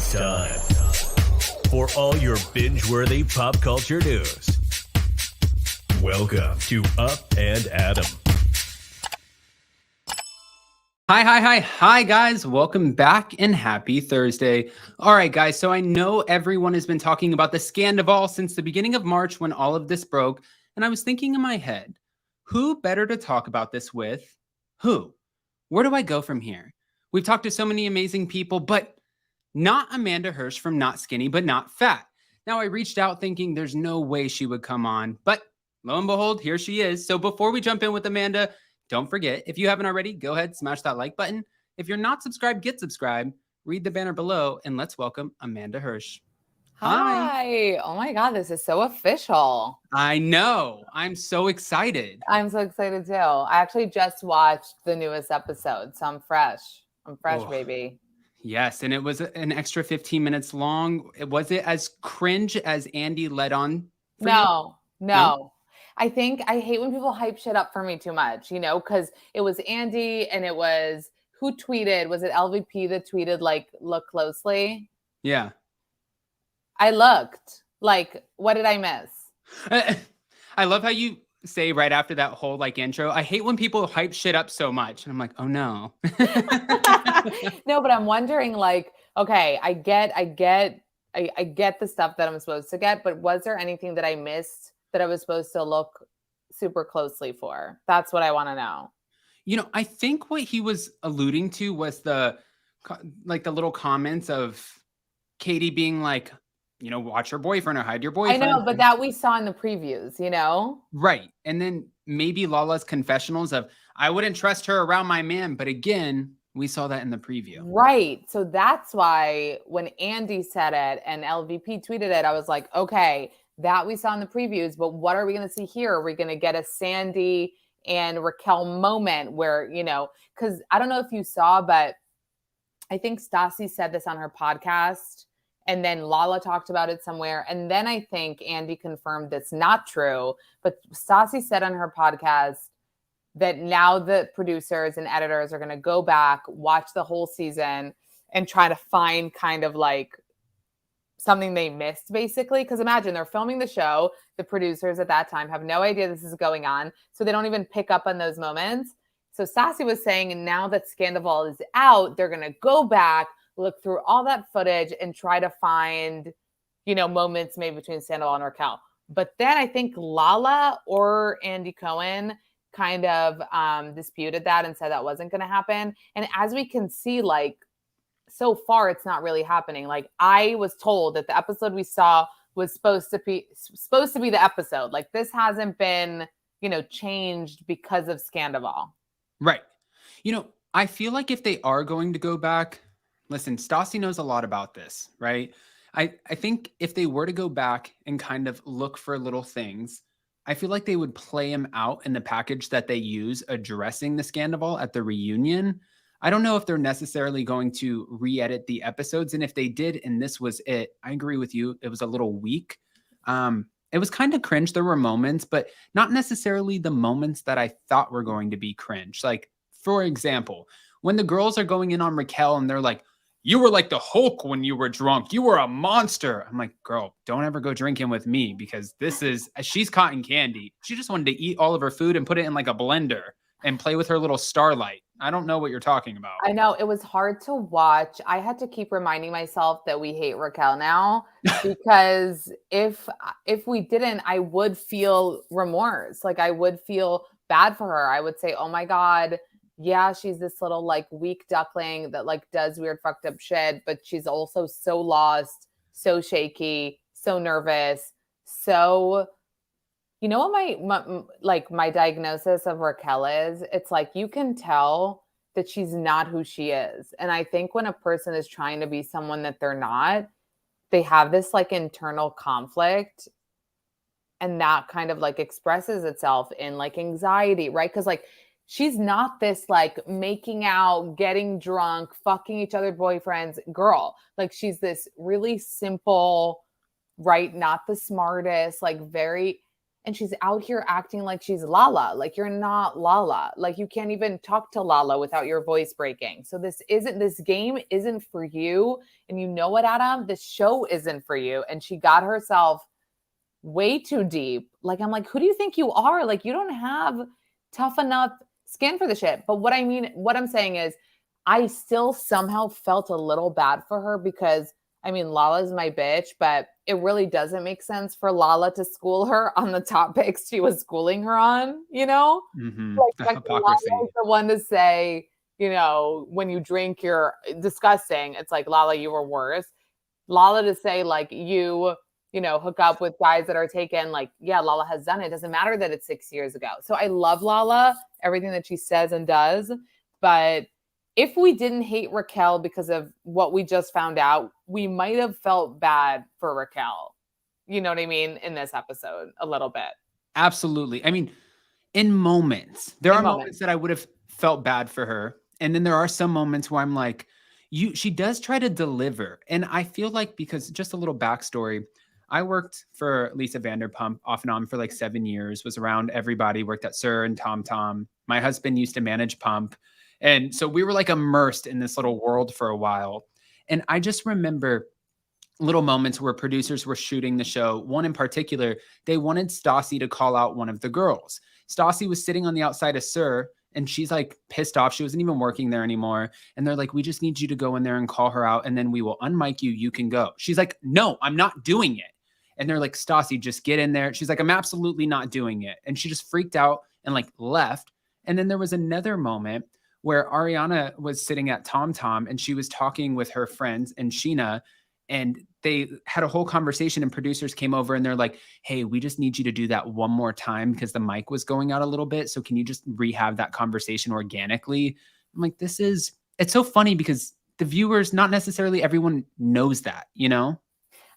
It's time for all your binge-worthy pop culture news. Welcome to Up and Adam. Hi, guys. Welcome back and happy Thursday. All right, guys. So I know everyone has been talking about the Scandoval since the beginning of March when all of this broke. And I was thinking in my head, who better to talk about this with? Who? Where do I go from here? We've talked to so many amazing people, but not Amanda Hirsch from Not Skinny, but Not Fat. Now, I reached out thinking there's no way she would come on, but lo and behold, here she is. So before we jump in with Amanda, don't forget, if you haven't already, go ahead, smash that like button. If you're not subscribed, get subscribed. Read the banner below, and let's welcome Amanda Hirsch. Hi. Oh my God, this is so official. I know. I'm so excited. I'm so excited too. I actually just watched the newest episode, so I'm fresh. Baby. Yes, and it was an extra 15 minutes long. Was it as cringe as Andy led on? No. I hate when people hype shit up for me too much, because it was Andy and it was, who tweeted? Was it LVP that tweeted, like, look closely? Yeah. I looked. Like, what did I miss? I love how you say right after that whole, like, intro, I hate when people hype shit up so much. And I'm like, oh, no. No, but I'm wondering, like, okay, I get the stuff that I'm supposed to get, but was there anything that I missed that I was supposed to look super closely for? That's what I want to know. I think what he was alluding to was the little comments of Katie being like, watch your boyfriend or hide your boyfriend. I know, but that we saw in the previews, Right. And then maybe Lala's confessionals of, I wouldn't trust her around my man. But again, we saw that in the preview. Right. So that's why when Andy said it and LVP tweeted it, I was like, okay, that we saw in the previews, but what are we going to see here? Are we going to get a Sandy and Raquel moment where, because I don't know if you saw, but I think Stassi said this on her podcast. And then Lala talked about it somewhere. And then I think Andy confirmed that's not true. But Stassi said on her podcast that now the producers and editors are going to go back, watch the whole season, and try to find kind of like something they missed, basically. Because imagine they're filming the show. The producers at that time have no idea this is going on. So they don't even pick up on those moments. So Stassi was saying, and now that Scandoval is out, they're going to go back, look through all that footage and try to find, moments made between Sandoval and Raquel. But then I think Lala or Andy Cohen kind of disputed that and said that wasn't going to happen. And as we can see, like, so far, it's not really happening. Like, I was told that the episode we saw was supposed to be the episode. Like, this hasn't been, changed because of Scandoval. Right. I feel like if they are going to go back, listen, Stassi knows a lot about this, right? I think if they were to go back and kind of look for little things, I feel like they would play him out in the package that they use addressing the Scandoval at the reunion. I don't know if they're necessarily going to re-edit the episodes. And if they did, and this was it, I agree with you. It was a little weak. It was kind of cringe. There were moments, but not necessarily the moments that I thought were going to be cringe. Like, for example, when the girls are going in on Raquel and they're like, you were like the Hulk when you were drunk. You were a monster. I'm like, girl, don't ever go drinking with me because she's cotton candy. She just wanted to eat all of her food and put it in like a blender and play with her little starlight. I don't know what you're talking about. I know. It was hard to watch. I had to keep reminding myself that we hate Raquel now because if we didn't, I would feel remorse. Like, I would feel bad for her. I would say, oh my God, yeah, she's this little like weak duckling that like does weird fucked up shit, but she's also so lost, so shaky, so nervous. So, you know what my diagnosis of Raquel is? It's like, you can tell that she's not who she is. And I think when a person is trying to be someone that they're not, they have this like internal conflict, and that kind of like expresses itself in like anxiety, right? Because like, she's not this like making out, getting drunk, fucking each other boyfriends girl. Like, she's this really simple, right? Not the smartest, like very, And she's out here acting like she's Lala. Like, you're not Lala. Like, you can't even talk to Lala without your voice breaking. So this game isn't for you. And you know what, Adam? This show isn't for you. And she got herself way too deep. Like, I'm like, who do you think you are? Like, you don't have tough enough skin for the shit. But what I'm saying is, I still somehow felt a little bad for her because, I mean, Lala's my bitch, but it really doesn't make sense for Lala to school her on the topics she was schooling her on, you know? Mm-hmm. Like Hypocrisy. Lala's the one to say, you know, when you drink, you're disgusting. It's like, Lala, you were worse. Lala to say, like, you know, hook up with guys that are taken, like, yeah, Lala has done it. It doesn't matter that it's 6 years ago. So I love Lala, everything that she says and does, but if we didn't hate Raquel because of what we just found out, we might have felt bad for Raquel. You know what I mean? In this episode, a little bit. Absolutely. I mean, in moments, there are moments that I would have felt bad for her. And then there are some moments where I'm like, she does try to deliver. And I feel like, because just a little backstory, I worked for Lisa Vanderpump off and on for like 7 years, was around everybody, worked at Sir and Tom Tom. My husband used to manage Pump. And so we were like immersed in this little world for a while. And I just remember little moments where producers were shooting the show. One in particular, they wanted Stassi to call out one of the girls. Stassi was sitting on the outside of Sir, and she's like pissed off. She wasn't even working there anymore. And they're like, we just need you to go in there and call her out, and then we will unmic you. You can go. She's like, no, I'm not doing it. And they're like, Stassi, just get in there. She's like, I'm absolutely not doing it. And she just freaked out and like left. And then there was another moment where Ariana was sitting at Tom Tom and she was talking with her friends and Scheana, and they had a whole conversation, and producers came over and they're like, hey, we just need you to do that one more time because the mic was going out a little bit. So can you just rehab that conversation organically? I'm like, it's so funny because the viewers, not necessarily everyone knows that, you know?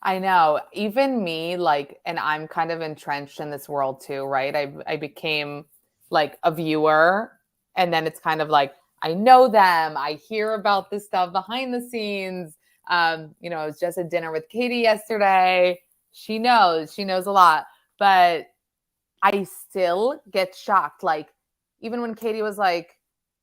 I know. Even me, like, and I'm kind of entrenched in this world too, right? I became like a viewer. And then it's kind of like, I know them. I hear about this stuff behind the scenes. You know, I was just at dinner with Katie yesterday. She knows a lot, but I still get shocked. Like, even when Katie was like,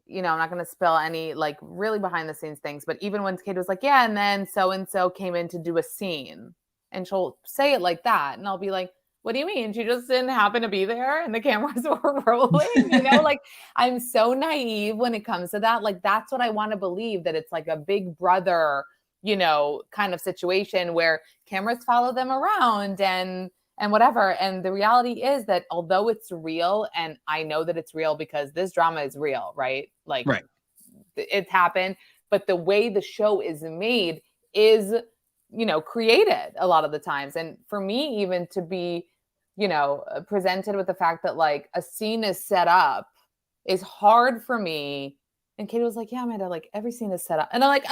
you know, I'm not going to spill any like really behind the scenes things, but even when Katie was like, yeah, and then so-and-so came in to do a scene, and she'll say it like that. And I'll be like, what do you mean? She just didn't happen to be there and the cameras were rolling, you know, like, I'm so naive when it comes to that. Like, that's what I want to believe, that it's like a big brother, you know, kind of situation where cameras follow them around and whatever. And the reality is that although it's real, and I know that it's real because this drama is real, right? Like, right. It's happened, but the way the show is made is, you know, created a lot of the times. And for me, even to be, you know, presented with the fact that like a scene is set up is hard for me. And Katie was like, yeah, Amanda, like every scene is set up. And I'm like,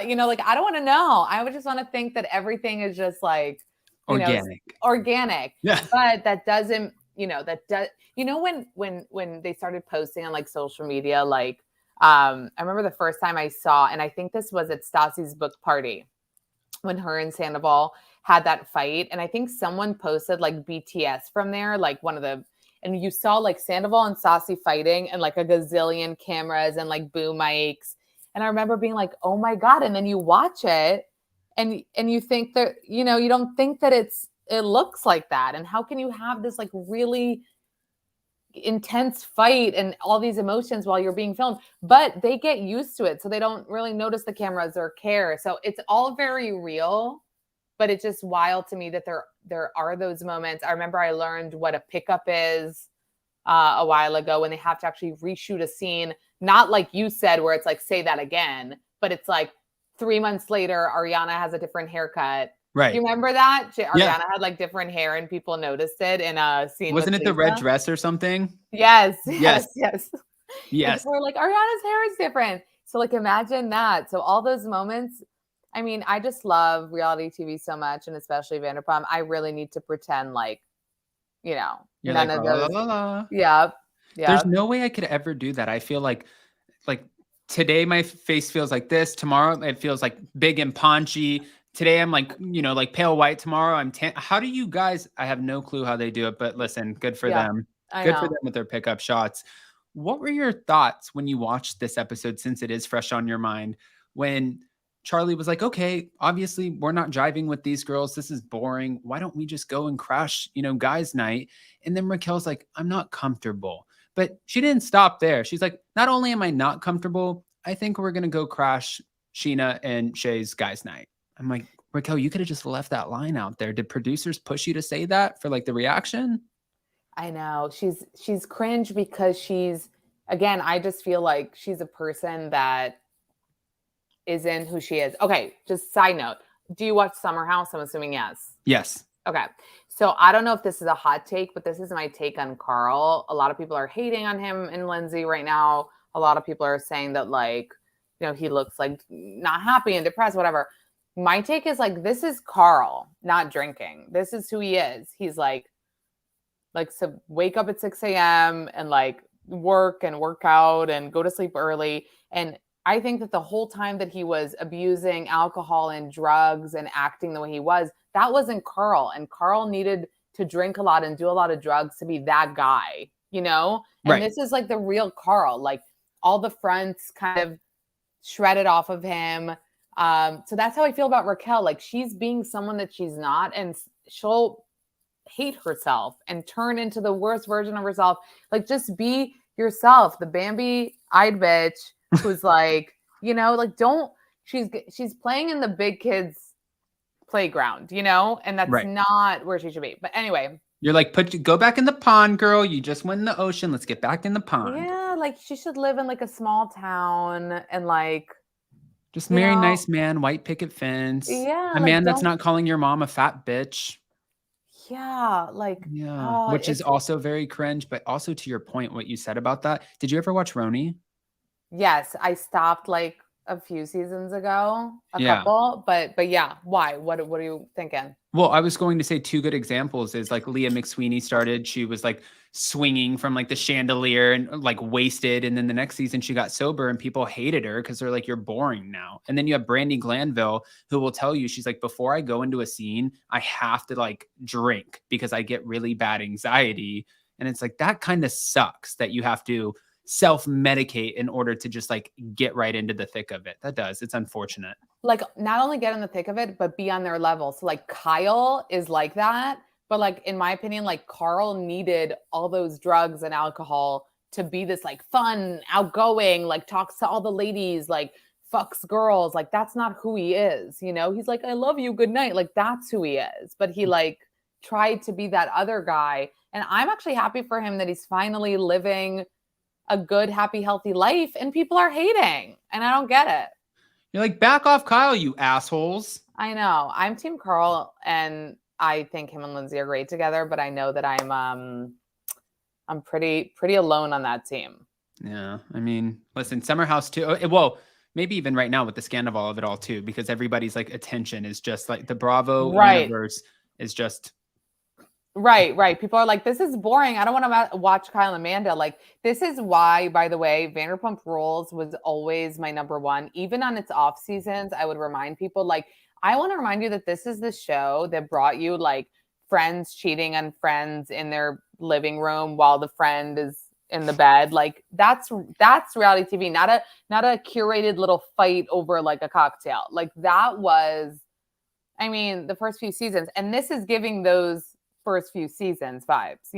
you know, like, I don't want to know. I would just want to think that everything is just like, organic. Yeah. But that doesn't, you know, when they started posting on like social media, like, I remember the first time I saw, and I think this was at Stassi's book party, when her and Scandoval had that fight. And I think someone posted like BTS from there, like and you saw like Sandoval and Stassi fighting and like a gazillion cameras and like boom mics. And I remember being like, oh my God. And then you watch it and you think that, you know, you don't think that it looks like that. And how can you have this like really intense fight and all these emotions while you're being filmed? But they get used to it, so they don't really notice the cameras or care. So it's all very real, but it's just wild to me that there are those moments. I remember I learned what a pickup is a while ago, when they have to actually reshoot a scene, not like you said where it's like, say that again, but it's like 3 months later, Ariana has a different haircut. Right. You remember that? Ariana had like different hair and people noticed it in a scene. Wasn't it the red dress or something? Yes. Yes. We're like, Ariana's hair is different. So like, imagine that. So all those moments, I mean, I just love reality TV so much, and especially Vanderpump. I really need to pretend like, you know, You're none like, of those. la, la, la. Yeah. There's no way I could ever do that. I feel like today my face feels like this. Tomorrow it feels like big and paunchy. today I'm like, like pale white, tomorrow I'm tan. How do you guys, I have no clue how they do it, but listen, good for Yeah, them. I Good for know. them with their pickup shots. What were your thoughts when you watched this episode, since it is fresh on your mind, when Charlie was like, okay, obviously we're not driving with these girls. This is boring. Why don't we just go and crash, guys' night? And then Raquel's like, I'm not comfortable. But she didn't stop there. She's like, not only am I not comfortable, I think we're going to go crash Scheana and Shay's guys' night. I'm like, Raquel, you could have just left that line out there. Did producers push you to say that for like the reaction? I know. She's cringe because again, I just feel like she's a person that isn't who she is. Okay, just side note. Do you watch Summer House? I'm assuming yes. Yes. Okay. So I don't know if this is a hot take, but this is my take on Carl. A lot of people are hating on him and Lindsay right now. A lot of people are saying that he looks like not happy and depressed, whatever. My take is like, this is Carl not drinking. This is who he is. He's like so wake up at 6 a.m. and like work and work out and go to sleep early. And I think that the whole time that he was abusing alcohol and drugs and acting the way he was, that wasn't Carl. And Carl needed to drink a lot and do a lot of drugs to be that guy, And right. This is like the real Carl, like all the fronts kind of shredded off of him. So that's how I feel about Raquel. Like she's being someone that she's not, and she'll hate herself and turn into the worst version of herself. Like just be yourself, the Bambi-eyed bitch who's like, don't, she's playing in the big kids playground, and that's right. not where she should be. But anyway, you're like, go back in the pond, girl. You just went in the ocean. Let's get back in the pond. Yeah, like she should live in like a small town and like just marry a nice man, white picket fence. Yeah, a man that's not calling your mom a fat bitch. Yeah, which is also very cringe. But also to your point, what you said about that. Did you ever watch RHOBH? Yes, I stopped like a few seasons ago, couple, but yeah, why? What are you thinking? Well, I was going to say two good examples is like Leah McSweeney started, she was like swinging from like the chandelier and like wasted. And then the next season she got sober and people hated her because they're like, you're boring now. And then you have Brandi Glanville who will tell you, she's like, before I go into a scene, I have to like drink because I get really bad anxiety. And it's like, that kind of sucks that you have to self-medicate in order to just like get right into the thick of it. That does. It's unfortunate. Like not only get in the thick of it, but be on their level. So like Kyle is like that. But like, in my opinion, like Carl needed all those drugs and alcohol to be this like fun, outgoing, like talks to all the ladies, like fucks girls. Like that's not who he is. He's like, I love you. Good night. Like that's who he is. But he like tried to be that other guy. And I'm actually happy for him that he's finally living a good, happy, healthy life, and people are hating, and I don't get it. You're like, back off Kyle, you assholes. I know. I'm Team Carl, and I think him and Lindsay are great together, but I know that I'm pretty alone on that team. Yeah. I mean, listen, Summer House too. Well, maybe even right now with the Scandoval of it all too, because everybody's like attention is just like the Bravo universe is just Right. People are like, this is boring. I don't want to watch Kyle and Amanda. Like, this is why, by the way, Vanderpump Rules was always my number one. Even on its off seasons, I would remind people, like, I want to remind you that this is the show that brought you, like, friends cheating on friends in their living room while the friend is in the bed. Like, that's reality TV, not a curated little fight over, like, a cocktail. Like, that was, I mean, the first few seasons. And this is giving those first few seasons vibes,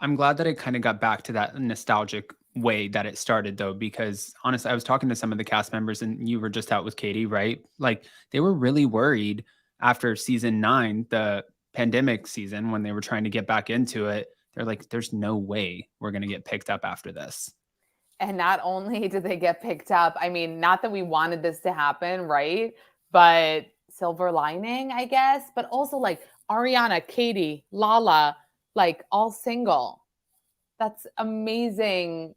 I'm glad that it kind of got back to that nostalgic way that it started though, because honestly, I was talking to some of the cast members and you were just out with Katie, right? Like they were really worried after season 9, the pandemic season, when they were trying to get back into it. They're like, there's no way we're going to get picked up after this. And not only did they get picked up, I mean, not that we wanted this to happen, right? But silver lining, I guess, but also like Ariana, Katie, Lala, like all single. That's amazing,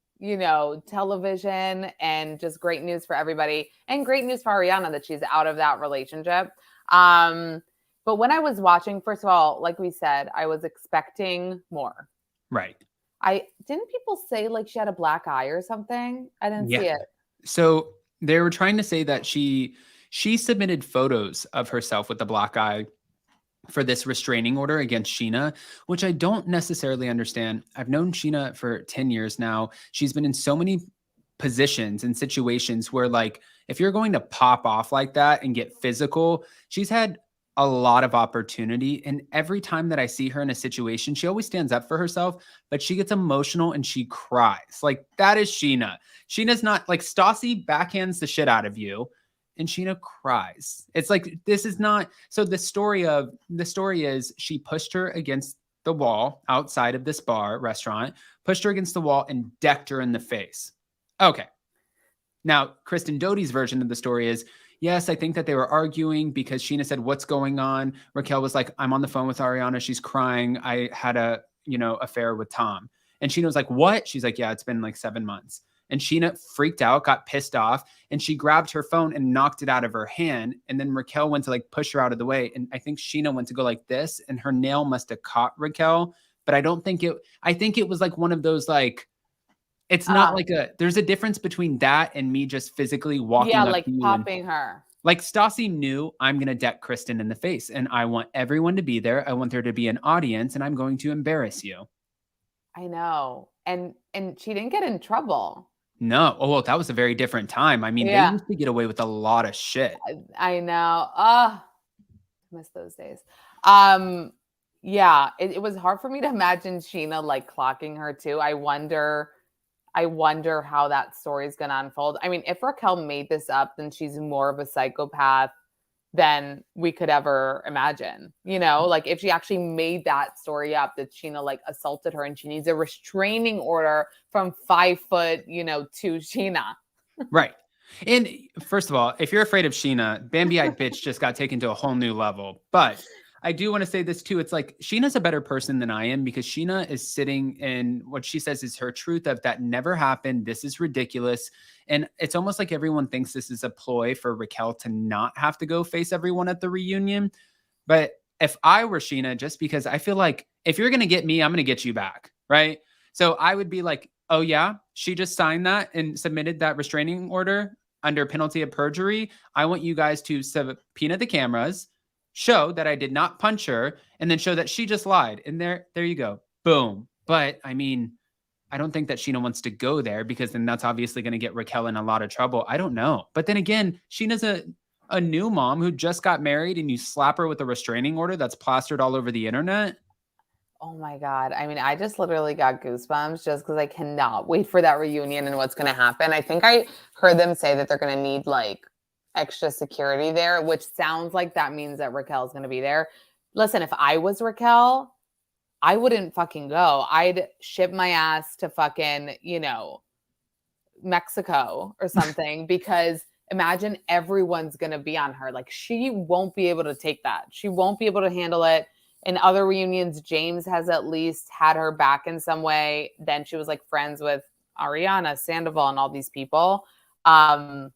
television, and just great news for everybody, and great news for Ariana that she's out of that relationship. But when I was watching, first of all, like we said, I was expecting more. Right. Didn't people say like she had a black eye or something? I didn't see it. So they were trying to say that she she submitted photos of herself with the black eye for this restraining order against Scheana, which I don't necessarily understand. I've known Scheana for 10 years now. She's been in so many positions and situations where, like, if you're going to pop off like that and get physical, she's had a lot of opportunity. And every time that I see her in a situation, she always stands up for herself, but she gets emotional and she cries. Like, that is Scheana. Scheana's not like Stassi backhands the shit out of you and Scheana cries. It's like, this is not. So the story is she pushed her against the wall outside of this restaurant, pushed her against the wall and decked her in the face. Okay. Now, Kristen Doute's version of the story is, yes, I think that they were arguing because Scheana said, what's going on? Raquel was like, I'm on the phone with Ariana. She's crying. I had a, affair with Tom. And Scheana was like, what? She's like, yeah, it's been like 7 months. And Scheana freaked out, got pissed off, and she grabbed her phone and knocked it out of her hand. And then Raquel went to like push her out of the way. And I think Scheana went to go like this, and her nail must have caught Raquel. But I think it was like one of those, like, it's not like there's a difference between that and me just physically walking up like to you popping her. Like, Stassi knew, I'm going to deck Kristen in the face and I want everyone to be there. I want there to be an audience and I'm going to embarrass you. I know. And she didn't get in trouble. No. Oh, well, that was a very different time. I mean, they used to get away with a lot of shit. I know. I miss those days. Yeah, it was hard for me to imagine Scheana like clocking her too. I wonder how that story is going to unfold. I mean, if Raquel made this up, then she's more of a psychopath than we could ever imagine. Like if she actually made that story up, that Scheana like assaulted her and she needs a restraining order from 5 foot, to Scheana. Right. And first of all, if you're afraid of Scheana, Bambi-eyed bitch just got taken to a whole new level. But I do want to say this too. It's like, Sheena's a better person than I am, because Scheana is sitting in what she says is her truth of that never happened. This is ridiculous. And it's almost like everyone thinks this is a ploy for Raquel to not have to go face everyone at the reunion. But if I were Scheana, just because I feel like if you're going to get me, I'm going to get you back. Right. So I would be like, oh yeah, she just signed that and submitted that restraining order under penalty of perjury. I want you guys to subpoena the cameras, show that I did not punch her, and then show that she just lied. And there you go. Boom. But I mean, I don't think that Scheana wants to go there, because then that's obviously going to get Raquel in a lot of trouble. I don't know. But then again, Sheena's a new mom who just got married, and you slap her with a restraining order that's plastered all over the internet. Oh my God. I mean, I just literally got goosebumps just because I cannot wait for that reunion and what's going to happen. I think I heard them say that they're going to need like extra security there, which sounds like that means that Raquel's going to be there. Listen, if I was Raquel, I wouldn't fucking go. I'd ship my ass to fucking, Mexico or something, because imagine everyone's going to be on her. Like, she won't be able to take that. She won't be able to handle it. In other reunions, James has at least had her back in some way. Then she was like friends with Ariana, Sandoval, and all these people. But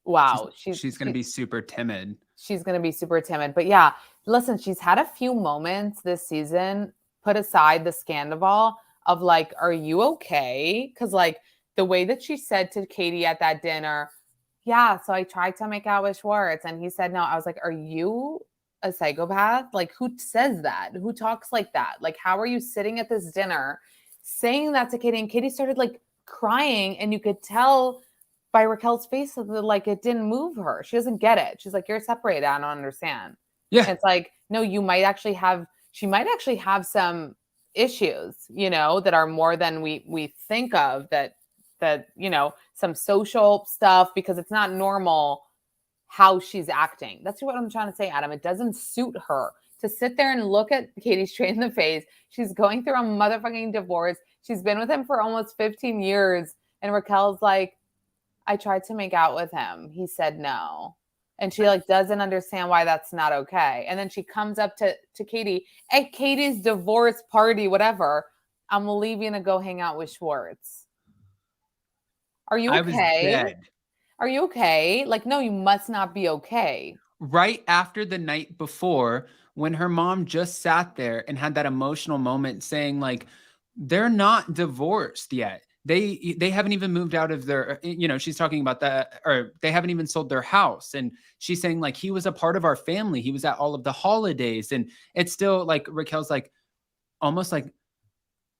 wow, she's going to be super timid. She's going to be super timid. But yeah, listen, she's had a few moments this season, put aside the Scandoval, of like, are you okay? Because like the way that she said to Katie at that dinner, yeah, so I tried to make out with Schwartz and he said no. I was like, are you a psychopath? Like, who says that? Who talks like that? Like, how are you sitting at this dinner saying that to Katie? And Katie started like crying, and you could tell by Raquel's face that like it didn't move her. She doesn't get it. She's like, you're separated. I don't understand. Yeah. And it's like, no, she might actually have some issues, that are more than we think of, that some social stuff, because it's not normal how she's acting. That's what I'm trying to say, Adam. It doesn't suit her to sit there and look at Katie straight in the face. She's going through a motherfucking divorce. She's been with him for almost 15 years. And Raquel's like, I tried to make out with him. He said no. And she like doesn't understand why that's not okay. And then she comes up to Katie at Katie's divorce party, whatever. I'm leaving to go hang out with Schwartz. Are you okay? I was dead. Are you okay? Like, no, you must not be okay. Right after the night before, when her mom just sat there and had that emotional moment saying like, they're not divorced yet. they haven't even moved out of their, she's talking about that, or they haven't even sold their house. And she's saying like, he was a part of our family. He was at all of the holidays. And it's still like, Raquel's like, almost like,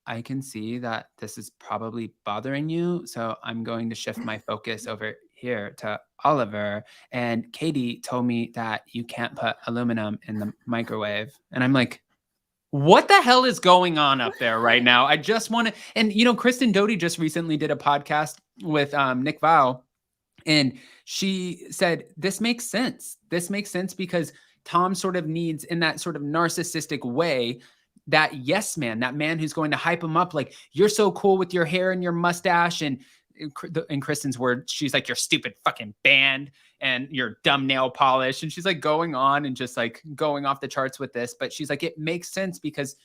I can see that this is probably bothering you. So I'm going to shift my focus over here to Oliver. And Katie told me that you can't put aluminum in the microwave. And I'm like, what the hell is going on up there right now? I just want to, and Kristen Doty just recently did a podcast with Nick Vile, and she said, this makes sense. This makes sense because Tom sort of needs, in that sort of narcissistic way, that yes man, that man who's going to hype him up like, you're so cool with your hair and your mustache. And in Kristen's words, she's like, your stupid fucking band and your dumb nail polish. And she's like going on and just like going off the charts with this. But she's like, it makes sense because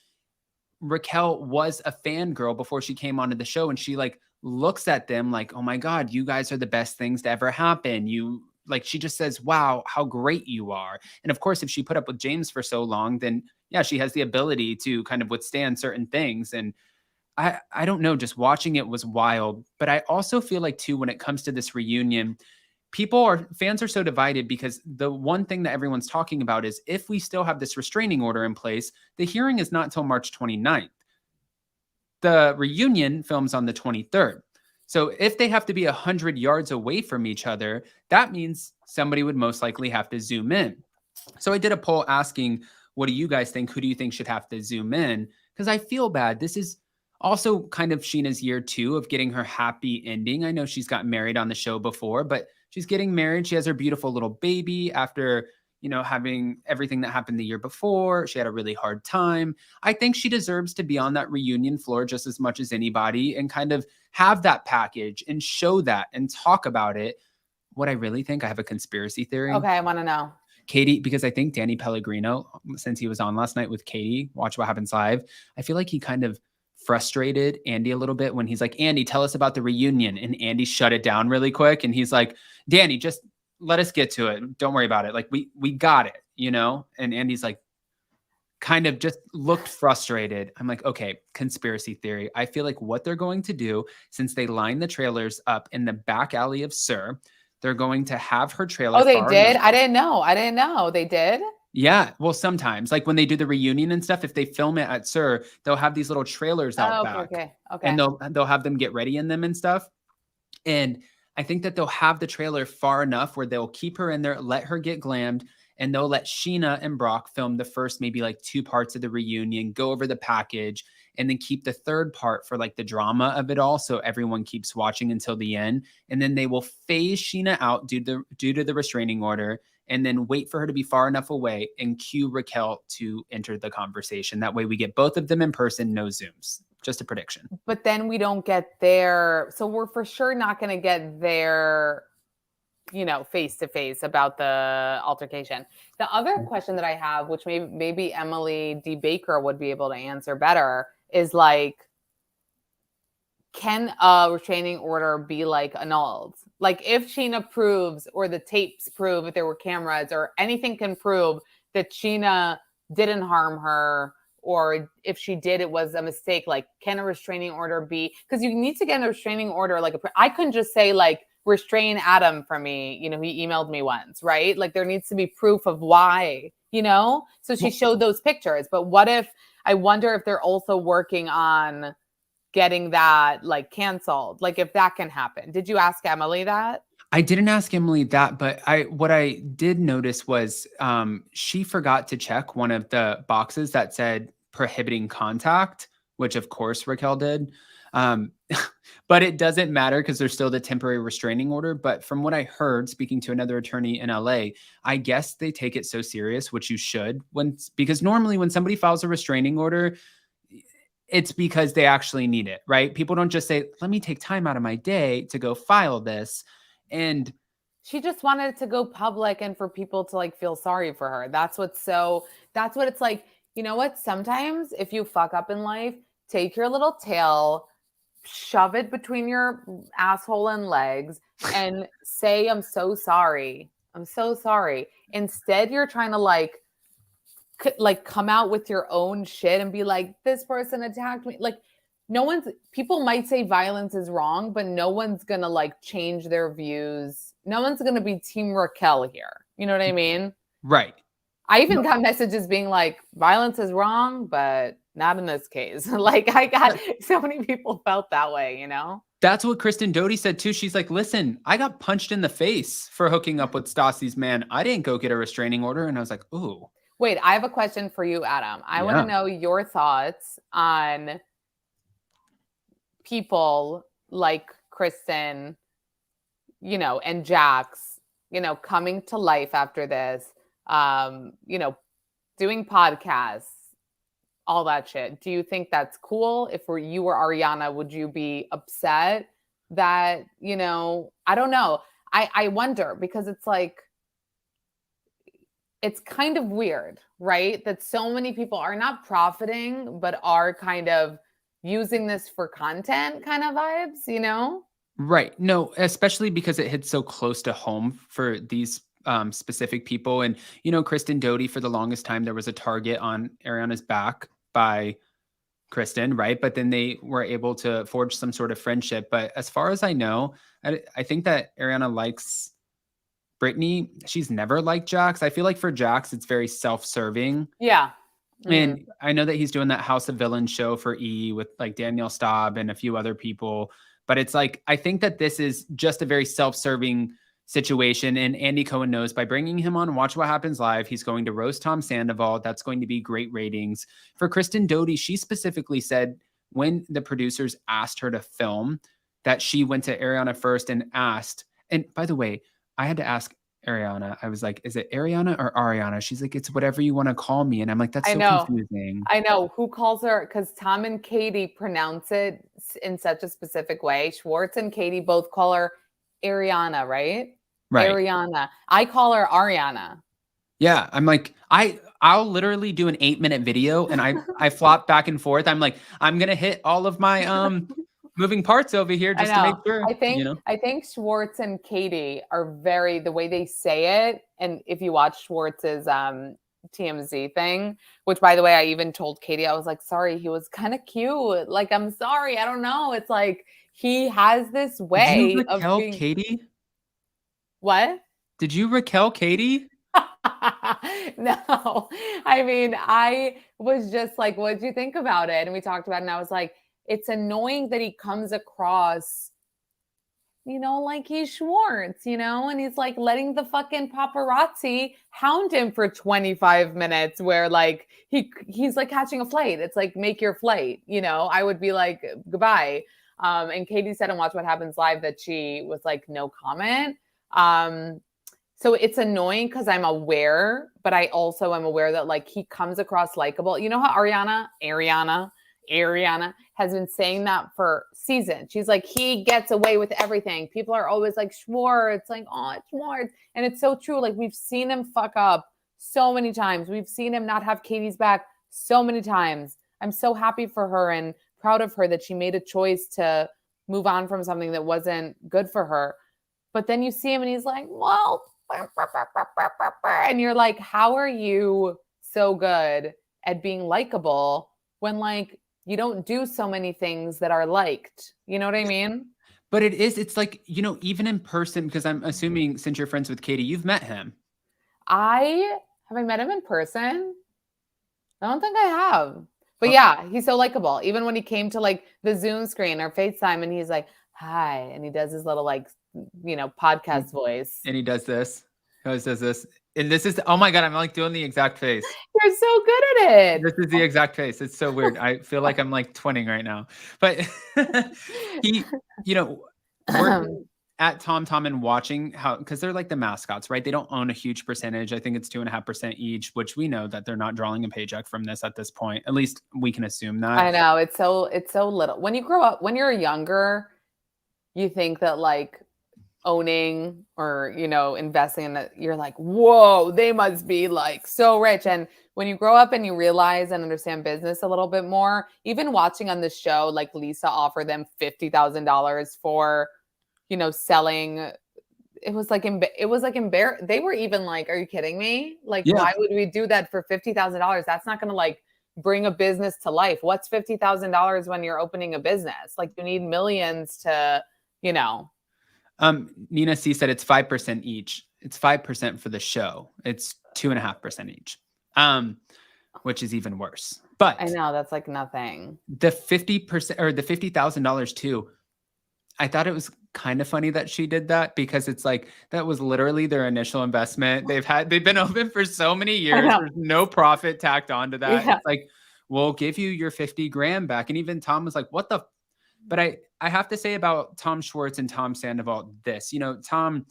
Raquel was a fangirl before she came onto the show. And she like looks at them like, oh my God, you guys are the best things to ever happen. You like, she just says, wow, how great you are. And of course, if she put up with James for so long, then yeah, she has the ability to kind of withstand certain things. And I don't know, just watching it was wild. But I also feel like too, when it comes to this reunion, fans are so divided because the one thing that everyone's talking about is if we still have this restraining order in place, the hearing is not till March 29th. The reunion films on the 23rd. So if they have to be 100 yards away from each other, that means somebody would most likely have to zoom in. So I did a poll asking, what do you guys think? Who do you think should have to zoom in? Because I feel bad. This is also kind of Scheana's year too of getting her happy ending. I know she's got married on the show before, but she's getting married. She has her beautiful little baby after, having everything that happened the year before. She had a really hard time. I think she deserves to be on that reunion floor just as much as anybody and kind of have that package and show that and talk about it. What I really think, I have a conspiracy theory. Okay, I want to know. Katie, because I think Danny Pellegrino, since he was on last night with Katie, Watch What Happens Live, I feel like he kind of frustrated Andy a little bit when he's like, Andy, tell us about the reunion. And Andy shut it down really quick. And he's like, Danny, just let us get to it. Don't worry about it. Like we got it, And Andy's like, kind of just looked frustrated. I'm like, okay, conspiracy theory. I feel like what they're going to do, since they lined the trailers up in the back alley of SUR, they're going to have her trailer. Oh, they did? I didn't know. They did? Yeah. Well, sometimes like when they do the reunion and stuff, if they film it at SUR, they'll have these little trailers out back. Okay. And they'll have them get ready in them and stuff. And I think that they'll have the trailer far enough where they'll keep her in there, let her get glammed, and they'll let Scheana and Brock film the first maybe like 2 parts of the reunion, go over the package, and then keep the third part for like the drama of it all. So everyone keeps watching until the end. And then they will phase Scheana out due to the restraining order, and then wait for her to be far enough away and cue Raquel to enter the conversation. That way we get both of them in person, no Zooms. Just a prediction. But then we don't get there. So we're for sure not going to get there, face to face about the altercation. The other question that I have, which maybe Emily D. Baker would be able to answer better, is like, can a restraining order be like annulled? Like if Scheana proves, or the tapes prove, if there were cameras or anything can prove that Scheana didn't harm her, or if she did, it was a mistake, like can a restraining order be, because you need to get a restraining order. Like I couldn't just say like, restrain Adam from me. He emailed me once, right? Like there needs to be proof of why, So she showed those pictures. But I wonder if they're also working on getting that like canceled, like if that can happen. Did you ask Emily that? I didn't ask Emily that, but what I did notice was she forgot to check one of the boxes that said prohibiting contact, which of course Raquel did. But it doesn't matter because there's still the temporary restraining order. But from what I heard, speaking to another attorney in LA, I guess they take it so serious, which you should, because normally when somebody files a restraining order, it's because they actually need it, right? People don't just say, let me take time out of my day to go file this. And she just wanted it to go public and for people to like feel sorry for her. That's what it's like. You know what? Sometimes if you fuck up in life, take your little tail, shove it between your asshole and legs and say, I'm so sorry. I'm so sorry. Instead, you're trying to like come out with your own shit and be like, this person attacked me. Like people might say violence is wrong, but no one's going to like change their views. No one's going to be Team Raquel here. You know what I mean? Right. I even got messages being like, violence is wrong, but not in this case. Like I got so many people felt that way, you know? That's what Kristen Doty said too. She's like, listen, I got punched in the face for hooking up with Stassi's man. I didn't go get a restraining order. And I was like, ooh. Wait, I have a question for you, Adam. I want to know your thoughts on people like Kristen, you know, and Jax, you know, coming to life after this, you know, doing podcasts, all that shit. Do you think that's cool? If you were Ariana, would you be upset that, you know, I don't know. I wonder, because it's like, it's kind of weird, right? That so many people are not profiting, but are kind of using this for content kind of vibes, you know? Right. No, especially because it hits so close to home for these specific people. And, you know, Kristen Doty, for the longest time, there was a target on Ariana's back by Kristen, right? But then they were able to forge some sort of friendship. But as far as I know, I think that Ariana likes Brittany. She's never liked Jax. I feel like for Jax, it's very self-serving. Yeah. And I know that he's doing that House of Villains show for E! With like Danielle Staub and a few other people. But it's like, I think that this is just a very self-serving situation. And Andy Cohen knows by bringing him on Watch What Happens Live, he's going to roast Tom Sandoval. That's going to be great ratings. For Kristen Doty, she specifically said when the producers asked her to film that she went to Ariana first and asked, and by the way, I had to ask Ariana, I was like, is it Ariana or Ariana? She's like, it's whatever you want to call me. And I'm like, that's so confusing. I know. Who calls her? Because Tom and Katie pronounce it in such a specific way. Schwartz and Katie both call her Ariana, right? Right. Ariana. I call her Ariana. Yeah. I'm like, I'll literally do an 8-minute video and I flop back and forth. I'm like, I'm going to hit all of my moving parts over here just to make sure. I think Schwartz and Katie are the way they say it. And if you watch Schwartz's TMZ thing, which by the way, I even told Katie, I was like, sorry, he was kind of cute. Like, I'm sorry. I don't know. It's like, he has this way of being... Katie? What? Did you Raquel Katie? No. I mean, I was just like, what'd you think about it? And we talked about it and I was like, it's annoying that he comes across, you know, like he's Schwartz, you know, and he's like letting the fucking paparazzi hound him for 25 minutes where like he's like catching a flight. It's like, make your flight, you know. I would be like, goodbye. And Katie said on Watch What Happens Live that she was like, no comment. So it's annoying because I'm aware, but I also am aware that like he comes across likable. You know how Ariana has been saying that for seasons. She's like, he gets away with everything. People are always like, Schwartz, like, oh, it's Schwartz. And it's so true. Like, we've seen him fuck up so many times. We've seen him not have Katie's back so many times. I'm so happy for her and proud of her that she made a choice to move on from something that wasn't good for her. But then you see him and he's like, well, and you're like, how are you so good at being likable when like you don't do so many things that are liked? You know what I mean? But it's like, you know, even in person, because I'm assuming since you're friends with Katie, you've met him. Have I met him in person? I don't think I have. But yeah, he's so likable. Even when he came to like the Zoom screen or FaceTime and he's like, hi. And he does his little like, you know, podcast voice. And he does this. He always does this. And this is, oh my God, I'm like doing the exact face. You're so good at it. This is the exact face. It's so weird. I feel like I'm like twinning right now. But he, you know, working at TomTom and watching how, because they're like the mascots, right? They don't own a huge percentage. I think it's 2.5% each, which we know that they're not drawing a paycheck from this at this point. At least we can assume that. I know. It's so little. When you grow up, when you're younger, you think that like owning or, you know, investing in it, you're like, whoa, they must be like so rich. And when you grow up and you realize and understand business a little bit more, even watching on the show, like Lisa offered them $50,000 for, you know, selling. It was like they were even like, are you kidding me? Like, Why would we do that for $50,000? That's not going to like bring a business to life. What's $50,000 when you're opening a business? Like you need millions to, you know. Nina C said it's 5% each. It's 5% for the show. It's 2.5% each, which is even worse. But I know that's like nothing. The 50% or the $50,000 too. I thought it was kind of funny that she did that because it's like that was literally their initial investment. They've been open for so many years. There's no profit tacked onto that. Yeah. It's like, we'll give you your 50 grand back. And even Tom was like, what the? But I have to say about Tom Schwartz and Tom Sandoval this, Tom,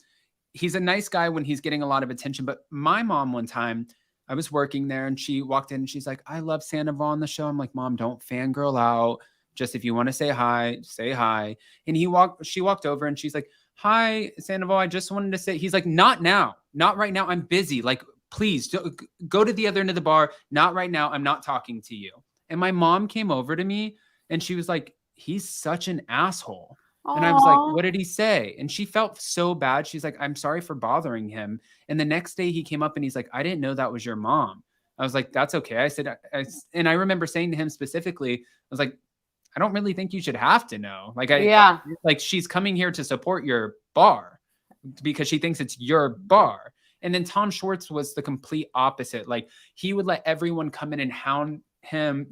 he's a nice guy when he's getting a lot of attention. But my mom one time, I was working there and she walked in and she's like, I love Sandoval on the show. I'm like, Mom, don't fangirl out. Just if you want to say hi, say hi. And she walked over and she's like, hi, Sandoval. I just wanted to say, he's like, not now, not right now. I'm busy. Like, please go to the other end of the bar. Not right now. I'm not talking to you. And my mom came over to me and she was like, he's such an asshole. Aww. And I was like, what did he say? And she felt so bad. She's like, I'm sorry for bothering him. And the next day he came up and he's like, I didn't know that was your mom. I was like, that's okay. I said, and I remember saying to him specifically, I was like, I don't really think you should have to know. Like she's coming here to support your bar because she thinks it's your bar. And then Tom Schwartz was the complete opposite. Like he would let everyone come in and hound him.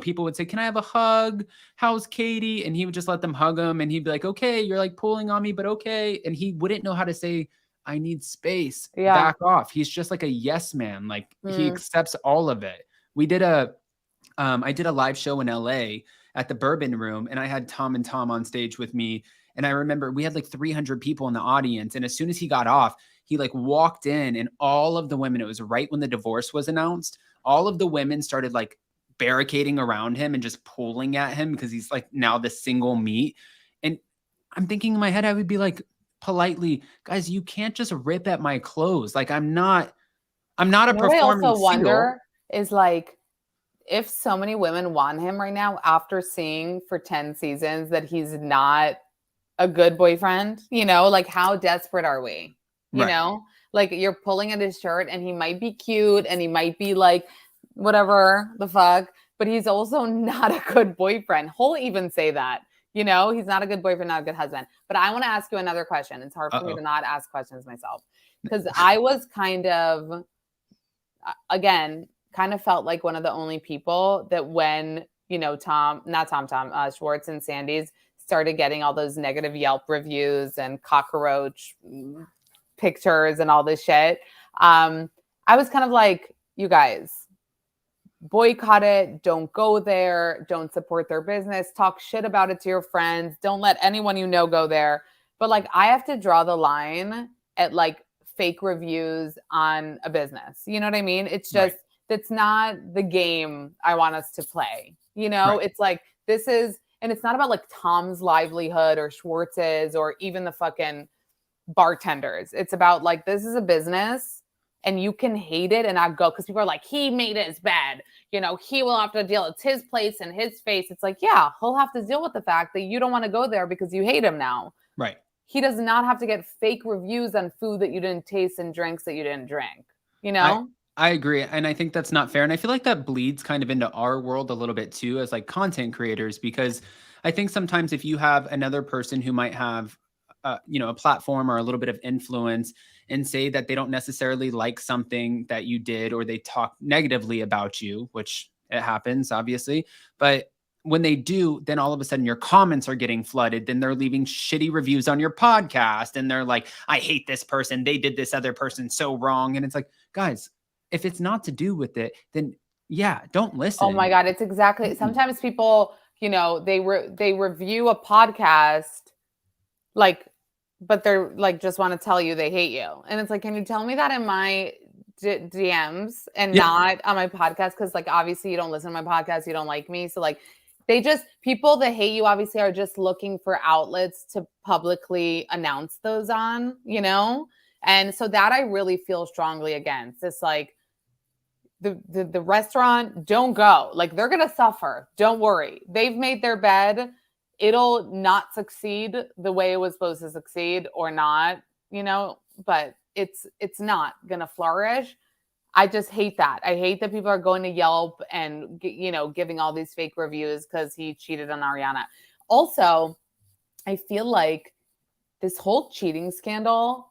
People would say, can I have a hug? How's Katie? And he would just let them hug him. And he'd be like, okay, you're like pulling on me, but okay. And he wouldn't know how to say, I need space. Yeah. Back off. He's just like a yes man. Like he accepts all of it. I did a live show in LA at the Bourbon Room, and I had Tom and Tom on stage with me. And I remember we had like 300 people in the audience. And as soon as he got off, he like walked in and all of the women, it was right when the divorce was announced. All of the women started like barricading around him and just pulling at him because he's like now the single meat. And I'm thinking in my head, I would be like politely, guys, you can't just rip at my clothes. Like I'm not a performing. I also wonder is like, if so many women want him right now after seeing for 10 seasons that he's not a good boyfriend, like how desperate are we? You know, like you're pulling at his shirt and he might be cute and he might be like, whatever the fuck, but he's also not a good boyfriend. He'll even say that, he's not a good boyfriend, not a good husband. But I want to ask you another question. It's hard for me to not ask questions myself because I was kind of felt like one of the only people that when, Schwartz and Sandy's started getting all those negative Yelp reviews and cockroach pictures and all this shit. I was kind of like, you guys, boycott it. Don't go there. Don't support their business. Talk shit about it to your friends. Don't let anyone go there. But like, I have to draw the line at like fake reviews on a business. You know what I mean? It's just, that's not the game I want us to play. It's like, this is, and it's not about like Tom's livelihood or Schwartz's or even the fucking bartenders. It's about like, this is a business and you can hate it and not go. Cause people are like, he made it as bad. He will have to deal. It's his place and his face. It's like, yeah, he'll have to deal with the fact that you don't want to go there because you hate him now. Right. He does not have to get fake reviews on food that you didn't taste and drinks that you didn't drink, I agree. And I think that's not fair. And I feel like that bleeds kind of into our world a little bit too, as like content creators, because I think sometimes if you have another person who might have, a platform or a little bit of influence and say that they don't necessarily like something that you did, or they talk negatively about you, which it happens, obviously. But when they do, then all of a sudden your comments are getting flooded. Then they're leaving shitty reviews on your podcast. And they're like, I hate this person. They did this other person so wrong. And it's like, guys, if it's not to do with it, then yeah, don't listen. Oh my God. It's exactly. Sometimes people, they review a podcast, like, but they're like, just want to tell you they hate you. And it's like, can you tell me that in my DMs and not on my podcast? Cause like, obviously you don't listen to my podcast. You don't like me. So like, people that hate you obviously are just looking for outlets to publicly announce those on, And so that I really feel strongly against. It's like the restaurant, don't go. Like they're going to suffer. Don't worry. They've made their bed. It'll not succeed the way it was supposed to succeed or not, but it's not going to flourish. I just hate that. I hate that people are going to Yelp and, giving all these fake reviews because he cheated on Ariana. Also, I feel like this whole cheating scandal,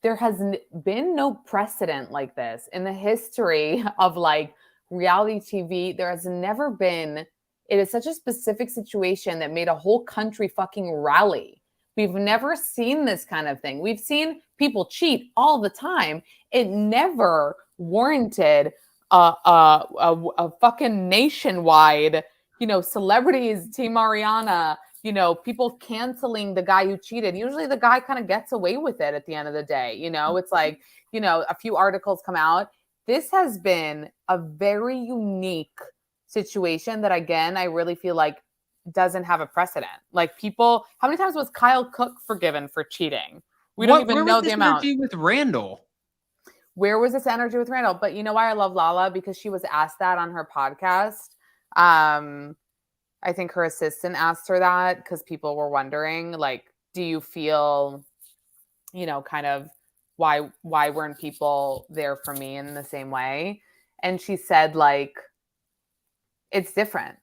there has been no precedent like this in the history of like reality TV. There has never been. It is such a specific situation that made a whole country fucking rally. We've never seen this kind of thing. We've seen people cheat all the time. It never warranted a fucking nationwide, celebrities, Team Ariana, people canceling the guy who cheated. Usually the guy kind of gets away with it at the end of the day. It's like, a few articles come out. This has been a very unique situation that, again, I really feel like doesn't have a precedent. Like how many times was Kyle Cook forgiven for cheating? We don't even know the amount. Where was this energy with Randall? Where was this energy with Randall? But you know why I love Lala? Because she was asked that on her podcast. I think her assistant asked her that because people were wondering, like, do you feel, kind of why weren't people there for me in the same way? And she said, like, it's different.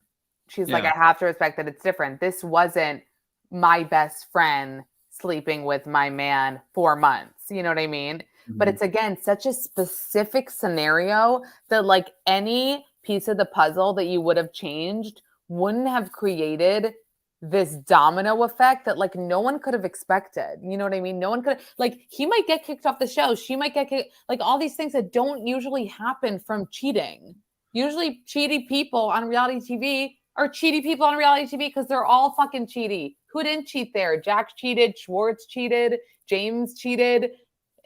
She's like, I have to respect that it's different. This wasn't my best friend sleeping with my man 4 months. You know what I mean? Mm-hmm. But it's, again, such a specific scenario that, like, any piece of the puzzle that you would have changed wouldn't have created this domino effect that, like, no one could have expected. You know what I mean? No one could, like, he might get kicked off the show. She might get kicked, like, all these things that don't usually happen from cheating. Usually cheaty people on reality TV are cheaty people on reality TV because they're all fucking cheaty. Who didn't cheat there? Jax cheated, Schwartz cheated, James cheated.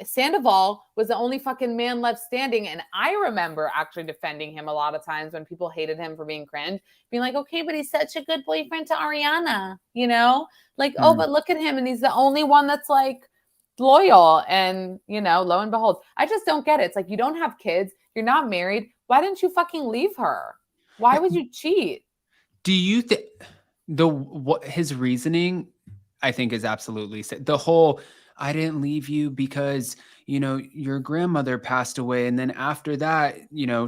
Sandoval was the only fucking man left standing. And I remember actually defending him a lot of times when people hated him for being cringe, being like, okay, but he's such a good boyfriend to Ariana, like, oh, but look at him. And he's the only one that's like loyal. And, lo and behold, I just don't get it. It's like, you don't have kids. You're not married. Why didn't you fucking leave her? Why would you cheat? Do you think his reasoning, I think, is absolutely the whole, I didn't leave you because, your grandmother passed away. And then after that,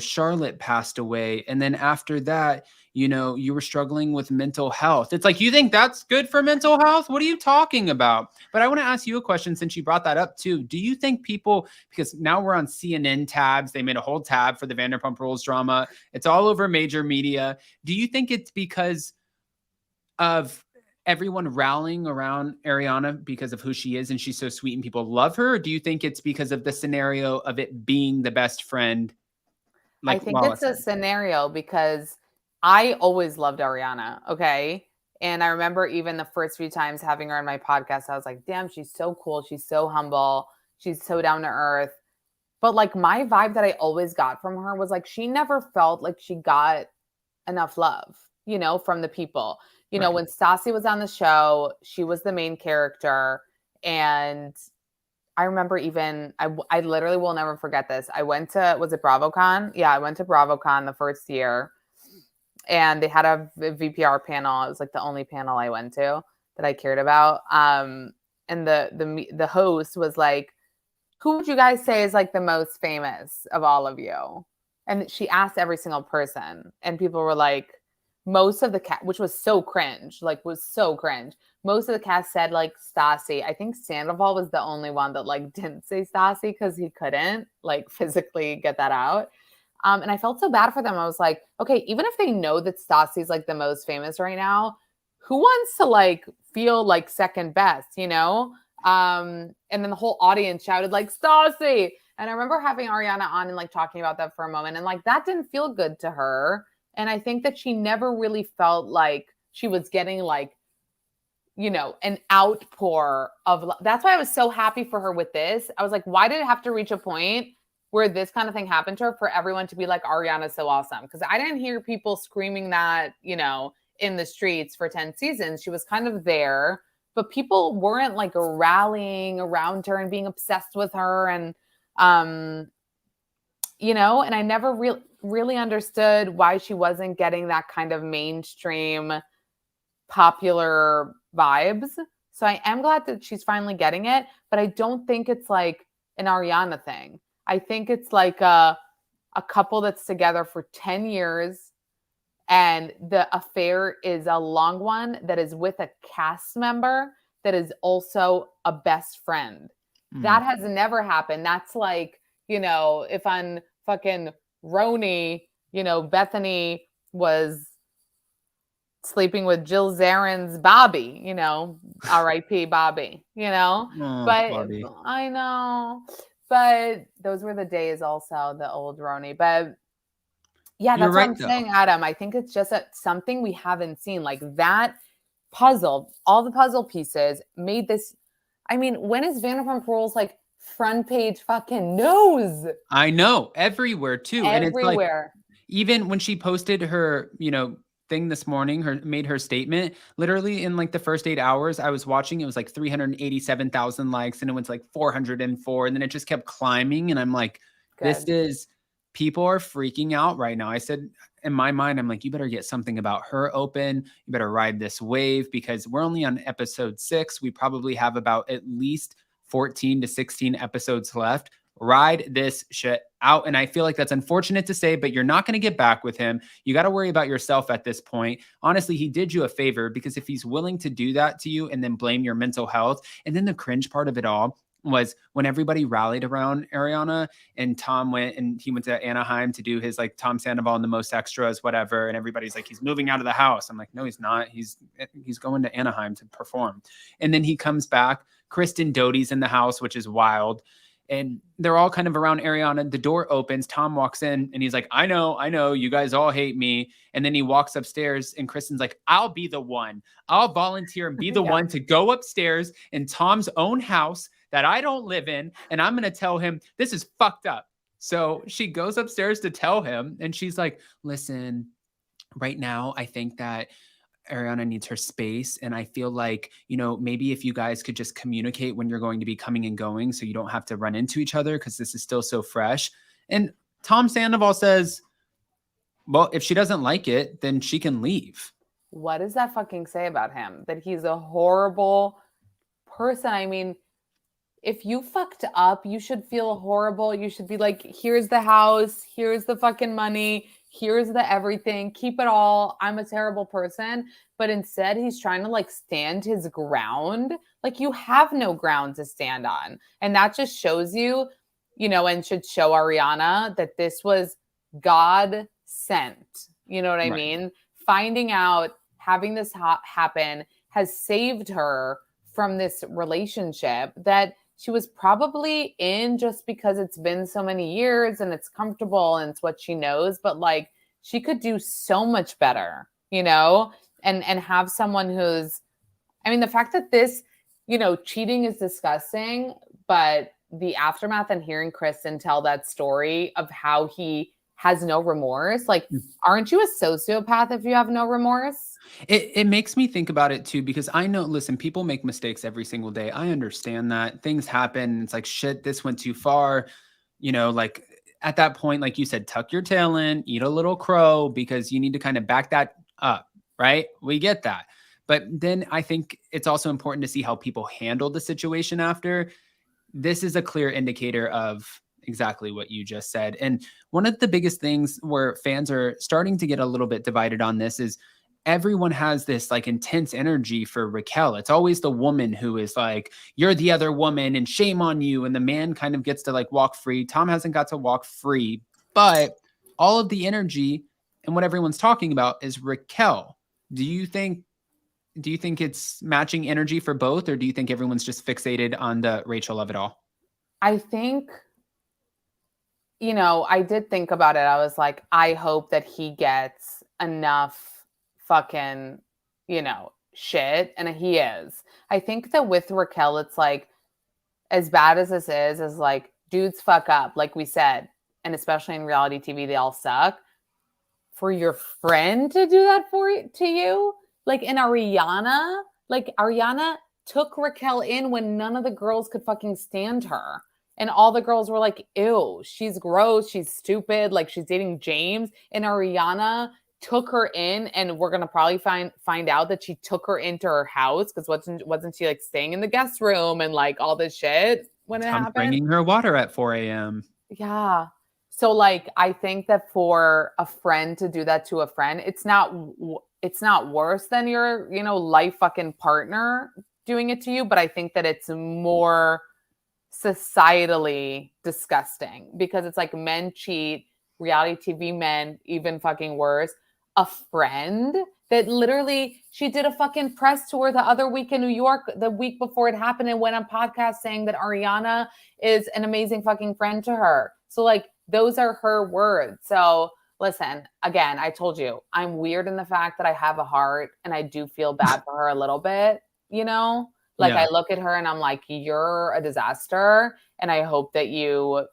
Charlotte passed away. And then after that, you were struggling with mental health. It's like, you think that's good for mental health? What are you talking about? But I want to ask you a question since you brought that up too. Do you think people, because now we're on CNN tabs, they made a whole tab for the Vanderpump Rules drama. It's all over major media. Do you think it's because of everyone rallying around Ariana because of who she is and she's so sweet and people love her? Or do you think it's because of the scenario of it being the best friend? I think it's a scenario because I always loved Ariana. Okay. And I remember even the first few times having her on my podcast, I was like, damn, she's so cool. She's so humble. She's so down to earth. But like my vibe that I always got from her was like, she never felt like she got enough love, from the people. Right. When Stassi was on the show, she was the main character. And I remember even, I literally will never forget this. I went to, was it BravoCon? Yeah, I went to BravoCon the first year. And they had a VPR panel. It was like the only panel I went to that I cared about. And the host was like, who would you guys say is like the most famous of all of you? And she asked every single person. And people were like, most of the cast, which was so cringe. Most of the cast said like Stassi. I think Sandoval was the only one that like didn't say Stassi because he couldn't like physically get that out. And I felt so bad for them. I was like, okay, even if they know that Stassi's like the most famous right now, who wants to like feel like second best, And then the whole audience shouted like Stassi. And I remember having Ariana on and like talking about that for a moment. And like that didn't feel good to her. And I think that she never really felt like she was getting like, an outpour of, that's why I was so happy for her with this. I was like, why did it have to reach a point where this kind of thing happened to her for everyone to be like, Ariana's so awesome? Because I didn't hear people screaming that, in the streets for 10 seasons. She was kind of there, but people weren't like rallying around her and being obsessed with her. And, and I never really understood why she wasn't getting that kind of mainstream popular vibes. So I am glad that she's finally getting it, but I don't think it's like an Ariana thing. I think it's like a couple that's together for 10 years and the affair is a long one that is with a cast member that is also a best friend. That has never happened. That's like, if on fucking Roni, Bethany was sleeping with Jill Zarin's Bobby, R.I.P. Bobby, but Bobby. I know, but those were the days also, the old Roni. But yeah, You're that's right, what I'm though. saying, Adam. I think it's just something we haven't seen, like that puzzle, all the puzzle pieces made this. I mean, when is Vanderpump Rules like front page fucking news? I know, everywhere too. And it's like, Everywhere. even when she posted her, thing this morning, made her statement, literally in like the first 8 hours I was watching, it was like 387,000 likes and it went to like 404. And then it just kept climbing. And I'm like, Good. people are freaking out right now. I said, in my mind, I'm like, you better get something about her open. You better ride this wave because we're only on episode 6. We probably have about at least 14 to 16 episodes left. Ride this shit out. And I feel like that's unfortunate to say, but you're not going to get back with him. You got to worry about yourself at this point. Honestly, he did you a favor because if he's willing to do that to you and then blame your mental health, and then the cringe part of it all was when everybody rallied around Ariana and Tom went to Anaheim to do his like Tom Sandoval and the Most Extras, whatever. And everybody's like, he's moving out of the house. I'm like, no, he's not. He's going to Anaheim to perform. And then he comes back. Kristen Doty's in the house, which is wild. And they're all kind of around Ariana. The door opens. Tom walks in and he's like, I know, you guys all hate me. And then he walks upstairs and Kristen's like, I'll be the one. I'll volunteer and be the one to go upstairs in Tom's own house that I don't live in. And I'm going to tell him this is fucked up. So she goes upstairs to tell him. And she's like, listen, right now, I think that Ariana needs her space. And I feel like, maybe if you guys could just communicate when you're going to be coming and going so you don't have to run into each other because this is still so fresh. And Tom Sandoval says, well, if she doesn't like it, then she can leave. What does that fucking say about him? That he's a horrible person. I mean, if you fucked up, you should feel horrible. You should be like, here's the house, here's the fucking money, here's the everything, keep it all. I'm a terrible person. But instead, he's trying to like stand his ground. Like you have no ground to stand on. And that just shows you, and should show Ariana that this was God sent. You know what I mean? Finding out, having this happen has saved her from this relationship that she was probably in just because it's been so many years and it's comfortable and it's what she knows. But like she could do so much better, and have someone who's, I mean, the fact that this, cheating is disgusting, but the aftermath and hearing Kristen tell that story of how he has no remorse. Like, aren't you a sociopath if you have no remorse? It makes me think about it too, because I know, listen, people make mistakes every single day. I understand that things happen. It's like, shit, this went too far. Like at that point, like you said, tuck your tail in, eat a little crow, because you need to kind of back that up, right? We get that. But then I think it's also important to see how people handle the situation after. This is a clear indicator of exactly what you just said. And one of the biggest things where fans are starting to get a little bit divided on this is everyone has this like intense energy for Raquel. It's always the woman who is like, you're the other woman and shame on you. And the man kind of gets to like walk free. Tom hasn't got to walk free, but all of the energy and what everyone's talking about is Raquel. Do you think it's matching energy for both, or do you think everyone's just fixated on the Rachel of it all? I think, I did think about it. I was like, I hope that he gets enough fucking, shit. And he is. I think that with Raquel, it's like, as bad as this is like, dudes fuck up, like we said. And especially in reality TV, they all suck. For your friend to do that to you, like in Ariana, took Raquel in when none of the girls could fucking stand her. And all the girls were like, ew, she's gross, she's stupid, like she's dating James. And Ariana took her in, and we're gonna probably find out that she took her into her house because wasn't she like staying in the guest room and like all this shit when it happened? Bringing her water at 4 a.m. Yeah. So like, I think that for a friend to do that to a friend, it's not worse than your, life fucking partner doing it to you. But I think that it's more societally disgusting because it's like men cheat, reality TV men, even fucking worse. A friend that literally, she did a fucking press tour the other week in New York, the week before it happened, and went on podcast saying that Ariana is an amazing fucking friend to her. So like, those are her words. So listen, again, I told you, I'm weird in the fact that I have a heart and I do feel bad for her a little bit, Like Yeah. I look at her and I'm like, you're a disaster. And I hope that you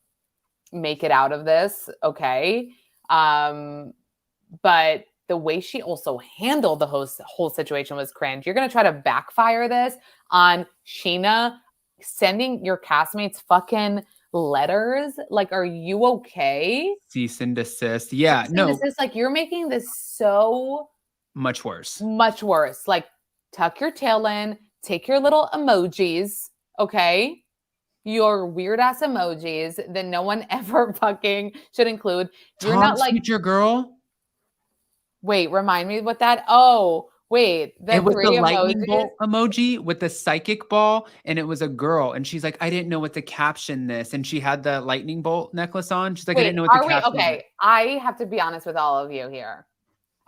make it out of this. Okay. But the way she also handled the whole situation was cringe. You're going to try to backfire this on Scheana sending your castmates fucking letters. Like, are you okay? Cease and desist. Yeah. Cease and No. desist, like, you're making this so Much worse. much worse. Like, tuck your tail in, take your little emojis, okay? Your weird ass emojis that no one ever fucking should include. You're Tom not like, Future Girl. wait, remind me what that. Oh, wait, It was the lightning emojis. bolt emoji with the psychic ball, and it was a girl, and she's like, I didn't know what to caption this, and she had the lightning bolt necklace on. She's like, I didn't know what to caption. Okay, I have to be honest with all of you here.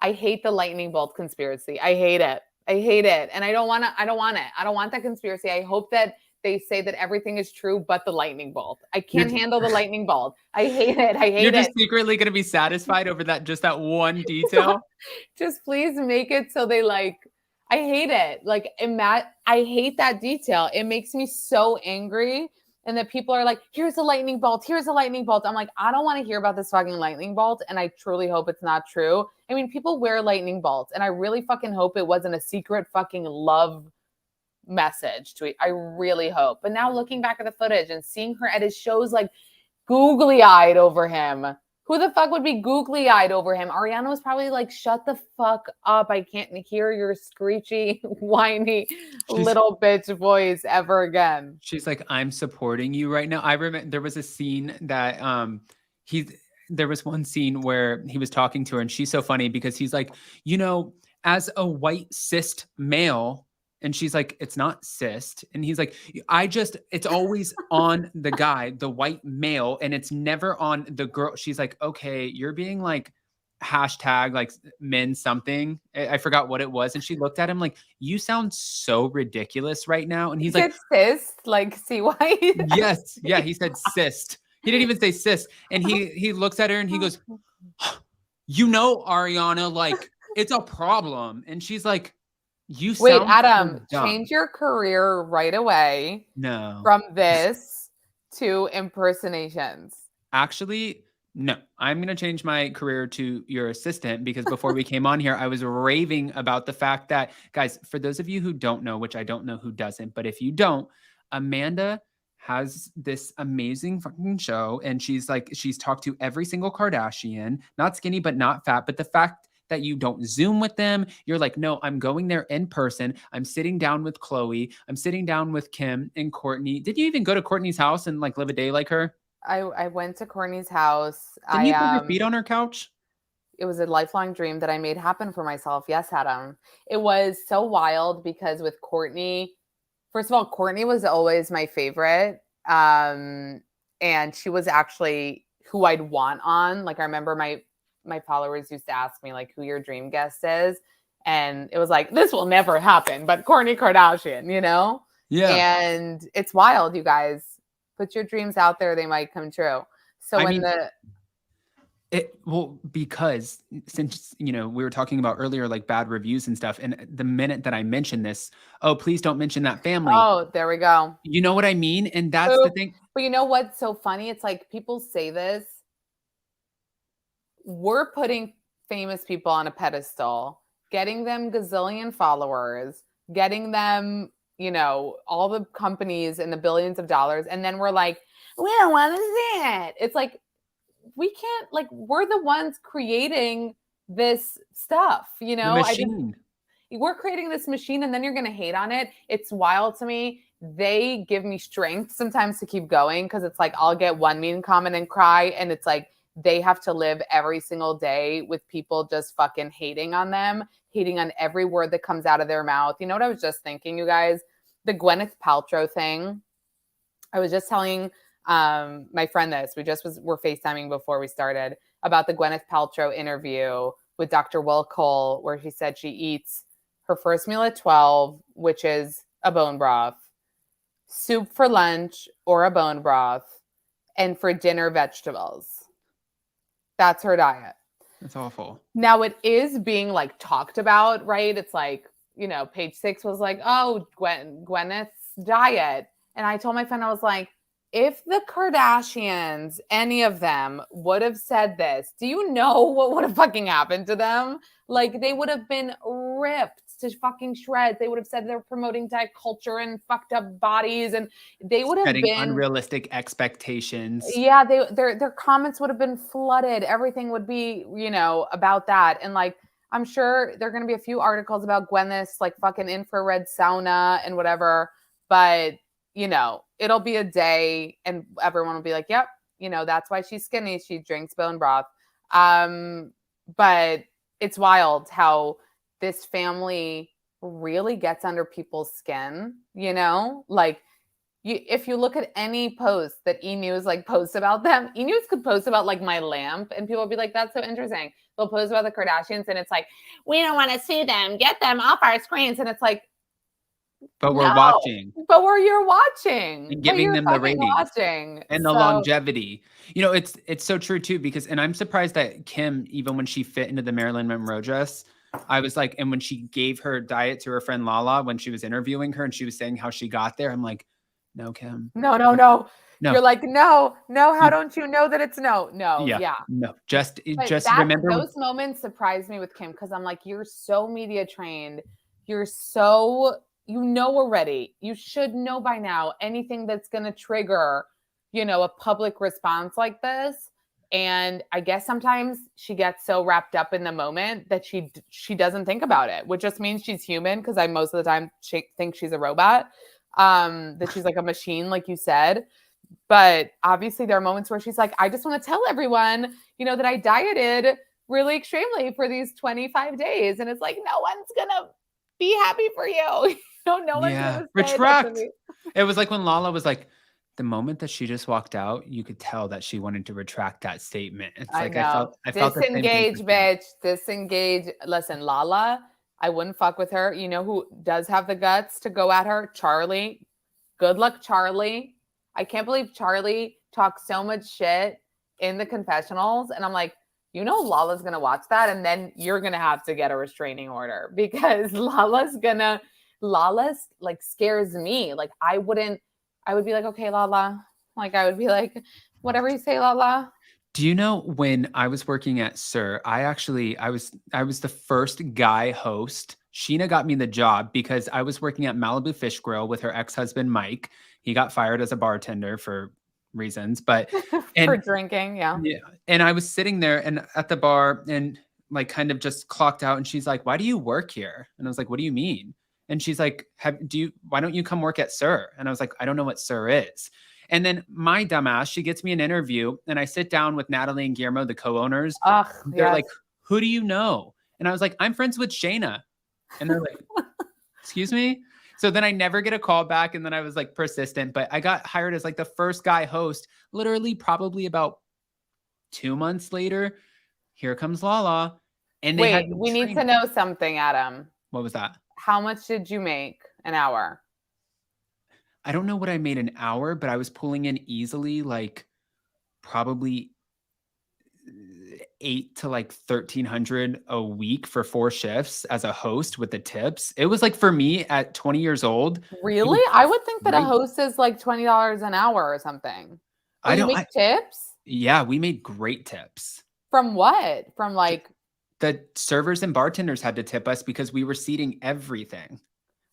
I hate the lightning bolt conspiracy. I hate it. And I don't want it. I don't want that conspiracy. I hope that they say that everything is true, but the lightning bolt. I can't handle the lightning bolt. I hate it. You're just secretly going to be satisfied over just that one detail. Just please make it so they like, I hate it. Like, I hate that detail. It makes me so angry. And that people are like, here's a lightning bolt. Here's a lightning bolt. I'm like, I don't want to hear about this fucking lightning bolt. And I truly hope it's not true. I mean, people wear lightning bolts. And I really fucking hope it wasn't a secret fucking love message tweet. I really hope. But now looking back at the footage and seeing her at his shows, like googly eyed over him. Who the fuck would be googly eyed over him? Ariana was probably like, shut the fuck up. I can't hear your screechy, whiny little bitch voice ever again. She's like, I'm supporting you right now. I remember there was a scene that there was one scene where he was talking to her, and she's so funny because he's like, as a white cis male. And she's like, it's not cis. And he's like, it's always on the guy, the white male, and it's never on the girl. She's like, okay, you're being like hashtag like men something. I forgot what it was. And she looked at him like, you sound so ridiculous right now. And he's like, cis, like CY. Yes. Yeah. He said cis. He didn't even say cis. And he looks at her and he goes, Ariana, like it's a problem. And she's like, wait, Adam, change your career right away. No. From this to impersonations. Actually, no. I'm going to change my career to your assistant because before we came on here, I was raving about the fact that, guys, for those of you who don't know, which I don't know who doesn't, but if you don't, Amanda has this amazing fucking show, and she's talked to every single Kardashian, not skinny, but not fat, but the fact that you don't Zoom with them. You're like, no, I'm going there in person. I'm sitting down with Chloe. I'm sitting down with Kim and Courtney. Did you even go to Courtney's house and like live a day like her? I went to Courtney's house. Didn't you put your feet on her couch? It was a lifelong dream that I made happen for myself. Yes, Adam. It was so wild because with Courtney, first of all, Courtney was always my favorite. And she was actually who I'd want on. Like I remember my followers used to ask me like who your dream guest is. And it was like, this will never happen, but Kourtney Kardashian, Yeah. And it's wild, you guys. Put your dreams out there. They might come true. So because since, we were talking about earlier, like bad reviews and stuff. And the minute that I mentioned this, oh, please don't mention that family. Oh, there we go. You know what I mean? And that's the thing. But you know what's so funny? It's like people say this. We're putting famous people on a pedestal, getting them gazillion followers, getting them, all the companies and the billions of dollars. And then we're like, we don't want to see it. It's like, we can't, like, we're the ones creating this stuff, The machine. We're creating this machine and then you're going to hate on it. It's wild to me. they give me strength sometimes to keep going, because it's like I'll get one mean comment and cry, and it's like they have to live every single day with people just fucking hating on them, hating on every word that comes out of their mouth. You know what I was just thinking, you guys? The Gwyneth Paltrow thing. I was just telling my friend this. We're FaceTiming before we started about the Gwyneth Paltrow interview with Dr. Will Cole, where she said she eats her first meal at 12, which is a bone broth, soup for lunch or a bone broth, and for dinner, vegetables. That's her diet. That's awful. Now it is being like talked about, right? It's like, you know, Page Six was like, oh, Gwyneth's diet. And I told my friend, I was like, if the Kardashians, any of them would have said this, do you know what would have fucking happened to them? Like, they would have been ripped to fucking shreds. They would have said they're promoting diet culture and fucked up bodies, and they would have Setting been unrealistic expectations. Yeah, their comments would have been flooded. Everything would be, you know, about that. And like, I'm sure there are going to be a few articles about Gwyneth's like fucking infrared sauna and whatever, but you know, it'll be a day and everyone will be like, yep, you know, that's why she's skinny. She drinks bone broth. But it's wild how this family really gets under people's skin, you know, like if you look at any post that E-News like posts about them, E-News could post about like my lamp and people will be like, that's so interesting. They'll post about the Kardashians and it's like, we don't want to see them, get them off our screens. And it's like, but we're watching. But you're watching. And giving them the ratings. Watching. And the longevity. You know, it's so true too, because, and I'm surprised that Kim, even when she fit into the Marilyn Monroe dress, I was like, and when she gave her diet to her friend Lala, when she was interviewing her and she was saying how she got there, I'm like, no, Kim. No. You're like, no. How don't you know that it's no? Yeah. No. Just remember. Those moments surprised me with Kim, because I'm like, you're so media trained. You're so, you know already. You should know by now anything that's going to trigger, you know, a public response like this. And I guess sometimes she gets so wrapped up in the moment that she doesn't think about it, which just means she's human, because I most of the time think she's a robot. That she's like a machine, like you said. But obviously there are moments where she's like, I just want to tell everyone, you know, that I dieted really extremely for these 25 days. And it's like, no one's gonna be happy for you. No one's gonna retract. It was like when Lala was like, the moment that she just walked out, you could tell that she wanted to retract that statement. It's like I felt disengage, bitch. Disengage. Listen, Lala, I wouldn't fuck with her. You know who does have the guts to go at her? Charlie. Good luck, Charlie. I can't believe Charlie talked so much shit in the confessionals. And I'm like, you know, Lala's going to watch that. And then you're going to have to get a restraining order, because Lala's like scares me. Like I would be like, okay, Lala. Like I would be like, whatever you say, Lala. Do you know when I was working at SIR, I was the first guy host. Scheana got me the job because I was working at Malibu Fish Grill with her ex-husband, Mike. He got fired as a bartender for reasons, but for drinking. Yeah. And I was sitting there and at the bar and like kind of just clocked out. And she's like, why do you work here? And I was like, what do you mean? And she's like, why don't you come work at SIR? And I was like, I don't know what SIR is. And then my dumbass, she gets me an interview and I sit down with Natalie and Guillermo, the co-owners. They're like, who do you know? And I was like, I'm friends with Scheana. And they're like, excuse me? So then I never get a call back. And then I was like persistent, but I got hired as like the first guy host, literally probably about 2 months later. Here comes Lala. And we need to know something, Adam. What was that? How much did you make an hour? I don't know what I made an hour, but I was pulling in easily like probably $800 to like $1,300 a week for 4 shifts as a host with the tips. It was like, for me at 20 years old. Really? I would think that a host is like $20 an hour or something. You make tips? Yeah, we made great tips. From what? From like the servers and bartenders had to tip us because we were seating everything.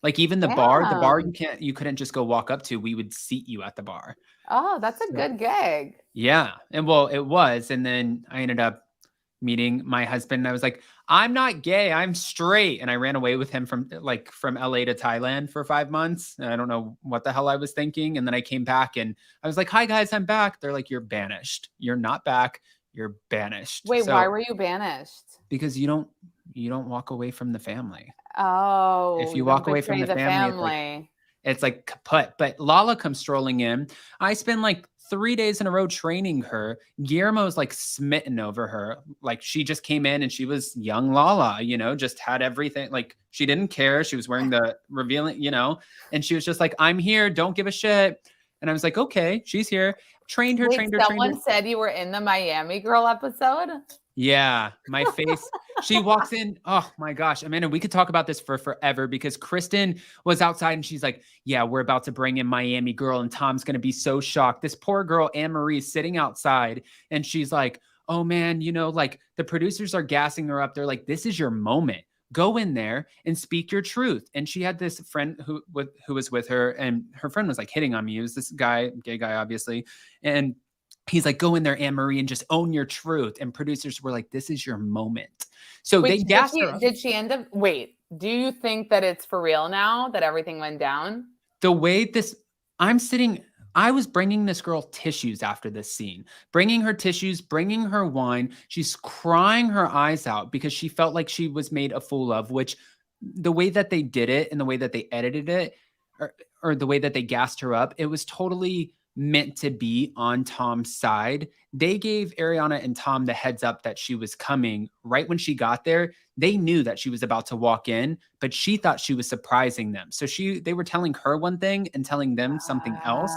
Like even the bar you couldn't just go walk up to. We would seat you at the bar. Oh, that's a good gig. Yeah. And well, it was. And then I ended up meeting my husband. I was like, I'm not gay, I'm straight. And I ran away with him from LA to Thailand for 5 months. And I don't know what the hell I was thinking. And then I came back and I was like, hi guys, I'm back. They're like, you're banished. You're not back. You're banished. Wait, why were you banished? Because you don't walk away from the family. Oh, if you walk away from the family. It's like kaput. But Lala comes strolling in. I spend like 3 days in a row training her. Guillermo's like smitten over her. Like she just came in and she was young Lala, just had everything. Like she didn't care. She was wearing the revealing, and she was just like, I'm here. Don't give a shit. And I was like, okay, she's here. Trained her. Someone said you were in the Miami Girl episode. Yeah, my face. She walks in. Oh my gosh, Amanda, we could talk about this for forever because Kristen was outside and she's like, yeah, we're about to bring in Miami Girl and Tom's going to be so shocked. This poor girl, Anne-Marie, is sitting outside and she's like, oh man, like the producers are gassing her up. They're like, this is your moment. Go in there and speak your truth. And she had this friend who was with her and her friend was like hitting on me. It was this guy, gay guy, obviously. And he's like, go in there, Anne-Marie, and just own your truth. And producers were like, this is your moment. So they gassed her. Did she end up, do you think that it's for real now that everything went down? The way I was bringing this girl tissues after this scene, bringing her tissues, bringing her wine. She's crying her eyes out because she felt like she was made a fool of, which the way that they did it and the way that they edited it or the way that they gassed her up, it was totally meant to be on Tom's side. They gave Ariana and Tom the heads up that she was coming. Right when she got there, they knew that she was about to walk in, but she thought she was surprising them. So they were telling her one thing and telling them something else.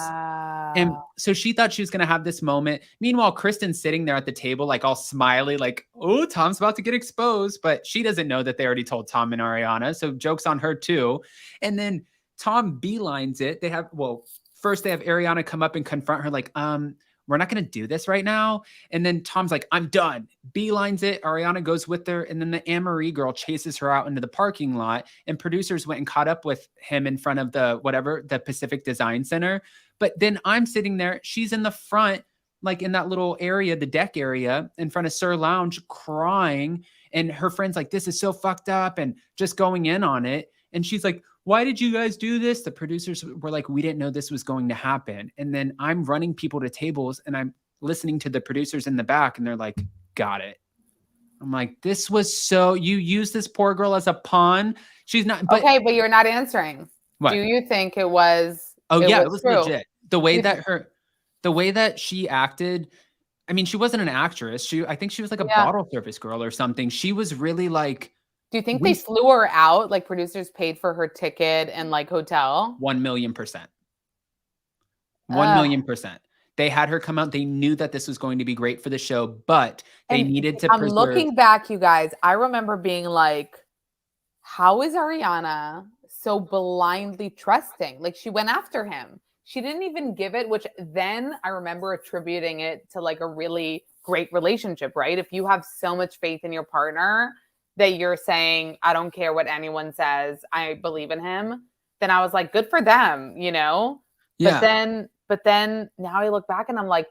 And so she thought she was going to have this moment. Meanwhile, Kristen's sitting there at the table, like all smiley, like, oh, Tom's about to get exposed. But she doesn't know that they already told Tom and Ariana. So joke's on her too. And then Tom beelines it. First they have Ariana come up and confront her like, we're not going to do this right now. And then Tom's like, I'm done. Beelines it. Ariana goes with her. And then the Anne-Marie girl chases her out into the parking lot. And producers went and caught up with him in front of the Pacific Design Center. But then I'm sitting there. She's in the front, like in that little area, the deck area in front of Sir Lounge, crying. And her friend's like, this is so fucked up and just going in on it. And she's like, why did you guys do this? The producers were like, we didn't know this was going to happen. And then I'm running people to tables and I'm listening to the producers in the back and they're like, got it. I'm like, this was you used this poor girl as a pawn. She's not. But, okay, but you're not answering. What? Do you think it was? Oh yeah, it was legit. The way that she acted. I mean, she wasn't an actress. I think she was like a bottle service girl or something. She was really like. Do you think they flew her out? Like producers paid for her ticket and like hotel? 1,000,000%. 1,000,000%. They had her come out. They knew that this was going to be great for the show, but they needed to preserve. Looking back, you guys, I remember being like, how is Ariana so blindly trusting? Like she went after him. She didn't even give it, which then I remember attributing it to like a really great relationship, right? If you have so much faith in your partner that you're saying, I don't care what anyone says, I believe in him, then I was like, good for them, Yeah. But then now I look back and I'm like,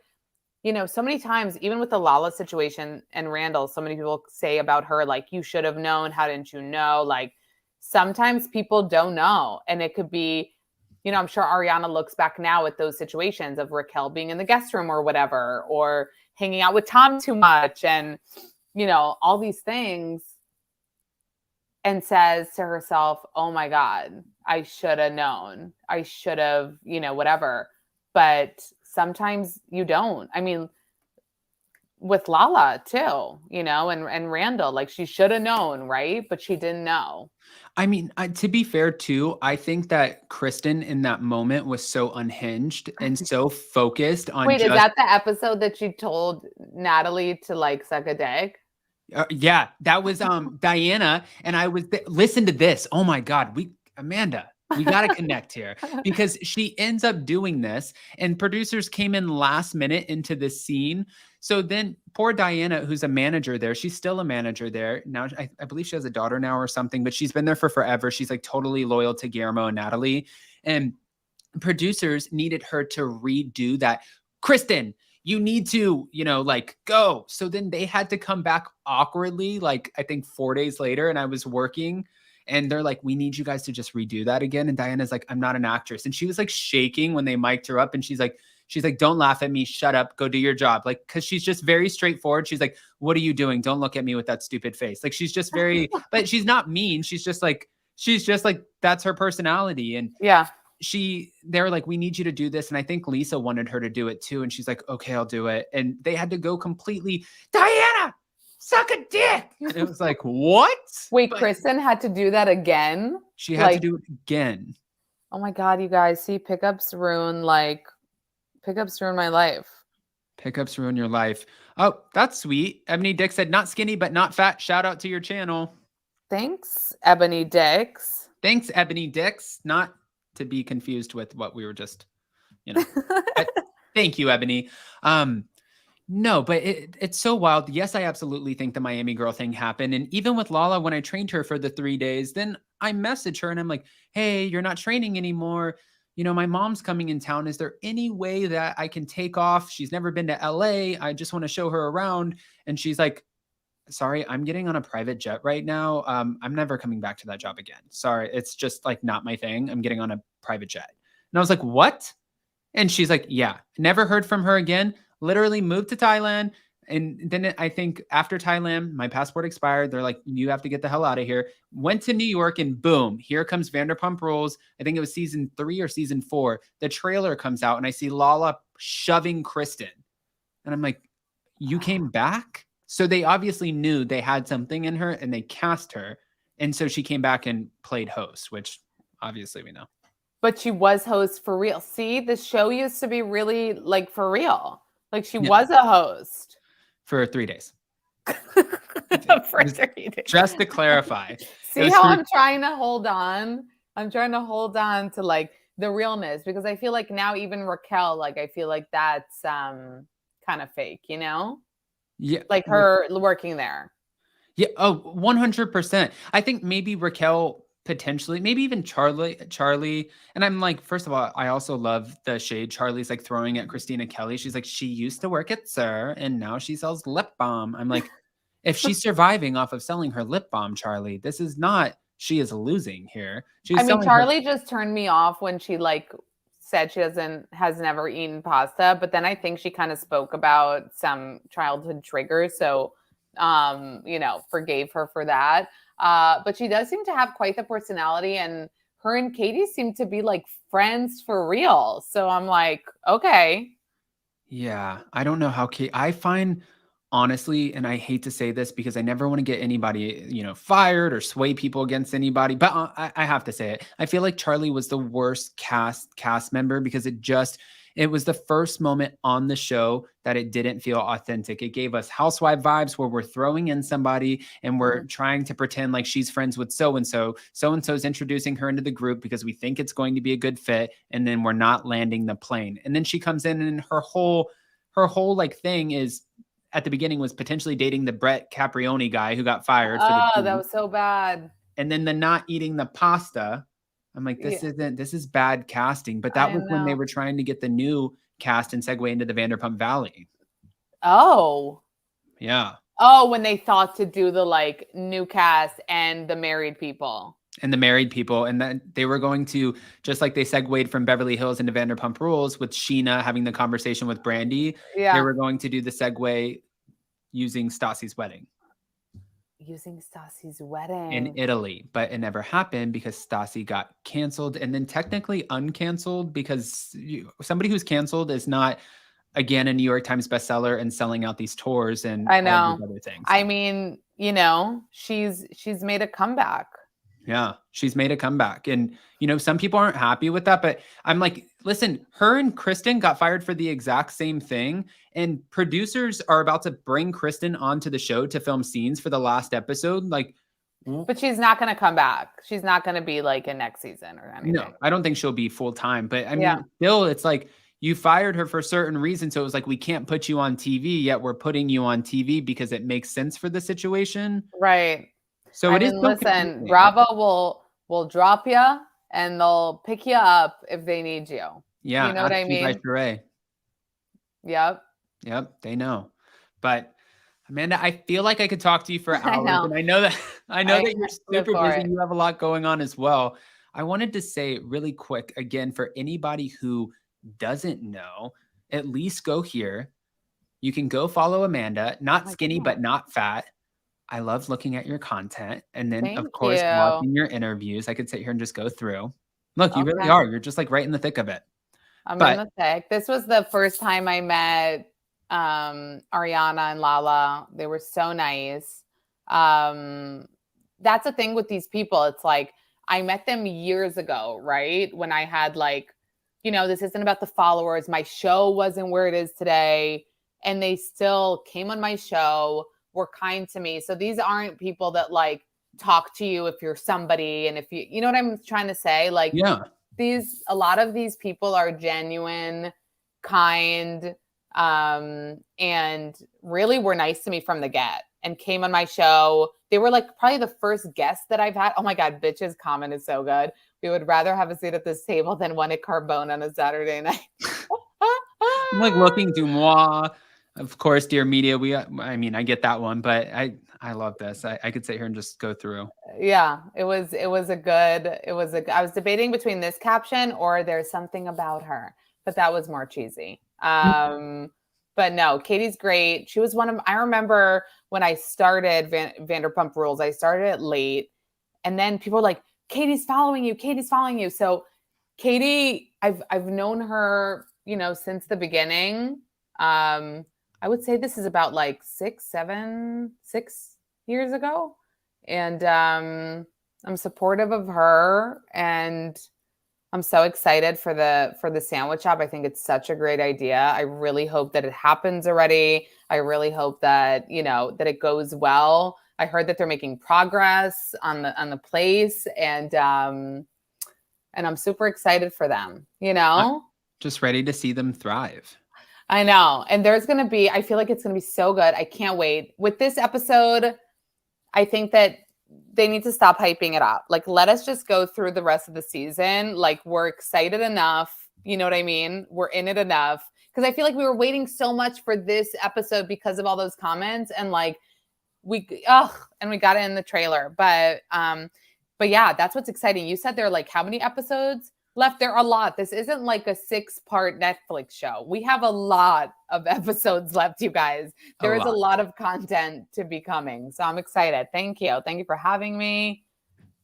so many times, even with the Lala situation and Randall, so many people say about her, like, you should have known. How didn't you know? Like, sometimes people don't know. And it could be, I'm sure Ariana looks back now at those situations of Raquel being in the guest room or whatever, or hanging out with Tom too much and, all these things. And says to herself, oh my God, I should have known. I should have, whatever. But sometimes you don't. I mean, with Lala too, and Randall, like she should have known, right? But she didn't know. I mean, to be fair too, I think that Kristen in that moment was so unhinged and so focused on. Wait, is that the episode that she told Natalie to like suck a dick? Yeah, that was Diana. And I was, listen to this. Oh my God. Amanda, we got to connect here because she ends up doing this and producers came in last minute into this scene. So then poor Diana, who's a manager there, she's still a manager there. Now, I believe she has a daughter now or something, but she's been there for forever. She's like totally loyal to Guillermo and Natalie. And producers needed her to redo that. Kristen, you need to, like go. So then they had to come back awkwardly, like I think 4 days later, and I was working and they're like, we need you guys to just redo that again. And Diana's like, I'm not an actress. And she was like shaking when they mic'd her up. And she's like, don't laugh at me. Shut up. Go do your job. Like, cause she's just very straightforward. She's like, what are you doing? Don't look at me with that stupid face. Like, she's just very, but she's not mean. She's just like, that's her personality. And yeah, they were like, we need you to do this. And I think Lisa wanted her to do it too. And she's like, okay, I'll do it. And they had to go completely, Diana, suck a dick. And it was like, what? Wait, Kristen had to do that again? She had to do it again. Oh my God, you guys, see, pickups ruin my life. Pickups ruin your life. Oh, that's sweet. Ebony Dick said, not skinny, but not fat. Shout out to your channel. Thanks, Ebony Dix. Thanks, Ebony Dix. Not to be confused with what we were just, thank you, Ebony. No, but it's so wild. Yes, I absolutely think the Miami girl thing happened. And even with Lala, when I trained her for the 3 days, then I message her and I'm like, hey, you're not training anymore. My mom's coming in town. Is there any way that I can take off? She's never been to LA. I just want to show her around. And she's like, sorry, I'm getting on a private jet right now. I'm never coming back to that job again. Sorry. It's just like not my thing. I'm getting on a private jet. And I was like, what? And she's like, yeah, never heard from her again. Literally moved to Thailand. And then I think after Thailand, my passport expired. They're like, you have to get the hell out of here. Went to New York and boom, here comes Vanderpump Rules. I think it was season 3 or season 4. The trailer comes out and I see Lala shoving Kristen. And I'm like, you came back? So they obviously knew they had something in her and they cast her. And so she came back and played host, which obviously we know. But she was host for real. See, the show used to be really like for real. Like she was a host. For 3 days. For 3 days. Just to clarify. See how I'm trying to hold on? I'm trying to hold on to like the realness because I feel like now even Raquel, like I feel like that's kind of fake, Yeah. Like her working there. Yeah. Oh, 100%. I think maybe Raquel potentially, maybe even Charlie. And I'm like, first of all, I also love the shade Charlie's like throwing at Christina Kelly. She's like, she used to work at SIR and now she sells lip balm. I'm like, if she's surviving off of selling her lip balm, Charlie, this is not, she is losing here. Charlie just turned me off when she like said she has never eaten pasta, but then I think she kind of spoke about some childhood triggers. So, forgave her for that. But she does seem to have quite the personality and her and Katie seem to be like friends for real. So I'm like, okay. Yeah. I don't know how I find honestly, and I hate to say this because I never want to get anybody, fired or sway people against anybody, but I have to say it. I feel like Charlie was the worst cast member because it was the first moment on the show that it didn't feel authentic. It gave us housewife vibes where we're throwing in somebody and we're trying to pretend like she's friends with so-and-so. So-and-so's introducing her into the group because we think it's going to be a good fit. And then we're not landing the plane. And then she comes in and her whole like thing is at the beginning was potentially dating the Brett Caprioni guy who got fired. Oh, that was so bad. And then the not eating the pasta. I'm like, this is bad casting. But that was when they were trying to get the new cast and segue into the Vanderpump Valley. Oh. Yeah. Oh, when they thought to do the like new cast and the married people. And then they were going to, just like they segued from Beverly Hills into Vanderpump Rules with Scheana having the conversation with Brandy. Yeah. They were going to do the segue using Stassi's wedding. In Italy, but it never happened because Stassi got canceled and then technically uncanceled because somebody who's canceled is not again a New York Times bestseller and selling out these tours and I know all these other things. I mean, she's made a comeback. Yeah, she's made a comeback. And, some people aren't happy with that, but I'm like, listen, her and Kristen got fired for the exact same thing. And producers are about to bring Kristen onto the show to film scenes for the last episode. Like, but she's not going to come back. She's not going to be like in next season or anything. No, I don't think she'll be full time, but I mean, still, it's like you fired her for certain reasons. So it was like, we can't put you on TV yet. We're putting you on TV because it makes sense for the situation. Right. So listen, Bravo will drop you and they'll pick you up if they need you. Yeah. You know what I mean? Hooray. Yep. Yep, they know. But Amanda, I feel like I could talk to you for I hours, know. and I know that you're live super for busy. it. You have a lot going on as well. I wanted to say really quick again for anybody who doesn't know, at least go here. You can go follow Amanda, not my skinny goodness. but not fat. I love looking at your content, and then of Thank course you. watching your interviews. I could sit here and just go through. Look, you really Okay. are. You're just like right in the thick of it. I'm in But the thick. This was the first time I met Ariana and Lala. They were so nice. That's the thing with these people. It's like I met them years ago, right? When I had like, this isn't about the followers. My show wasn't where it is today. And they still came on my show, were kind to me. So these aren't people that like talk to you if you're somebody. And if you know what I'm trying to say? Like, yeah, a lot of these people are genuine, kind, and really were nice to me from the get and came on my show. They were like probably the first guest that I've had. Oh my God, bitch's comment is so good. We would rather have a seat at this table than one at Carbone on a Saturday night. I'm like looking through moi. Of course, dear media. I mean, I get that one, but I love this. I could sit here and just go through. Yeah, I was debating between this caption or there's something about her, but that was more cheesy. But no, Katie's great. She was I remember when I started Vanderpump Rules, I started it late and then people were like, Katie's following you. Katie's following you. So Katie, I've known her, since the beginning. I would say this is about like 6 years ago. And I'm supportive of her and I'm so excited for the sandwich shop. I think it's such a great idea. I really hope that it happens already. I really hope that, that it goes well. I heard that they're making progress on the place and I'm super excited for them, I'm just ready to see them thrive. I know. And I feel like it's going to be so good. I can't wait. With this episode, I think that they need to stop hyping it up. Like, let us just go through the rest of the season. Like, we're excited enough. You know what I mean? We're in it enough. Because I feel like we were waiting so much for this episode because of all those comments. And like, we got it in the trailer. But yeah, that's what's exciting. You said there are like how many episodes left? There are a lot. This isn't like a 6-part Netflix show. We have a lot of episodes left, you guys. There is a lot of content to be coming. So I'm excited. Thank you. Thank you for having me.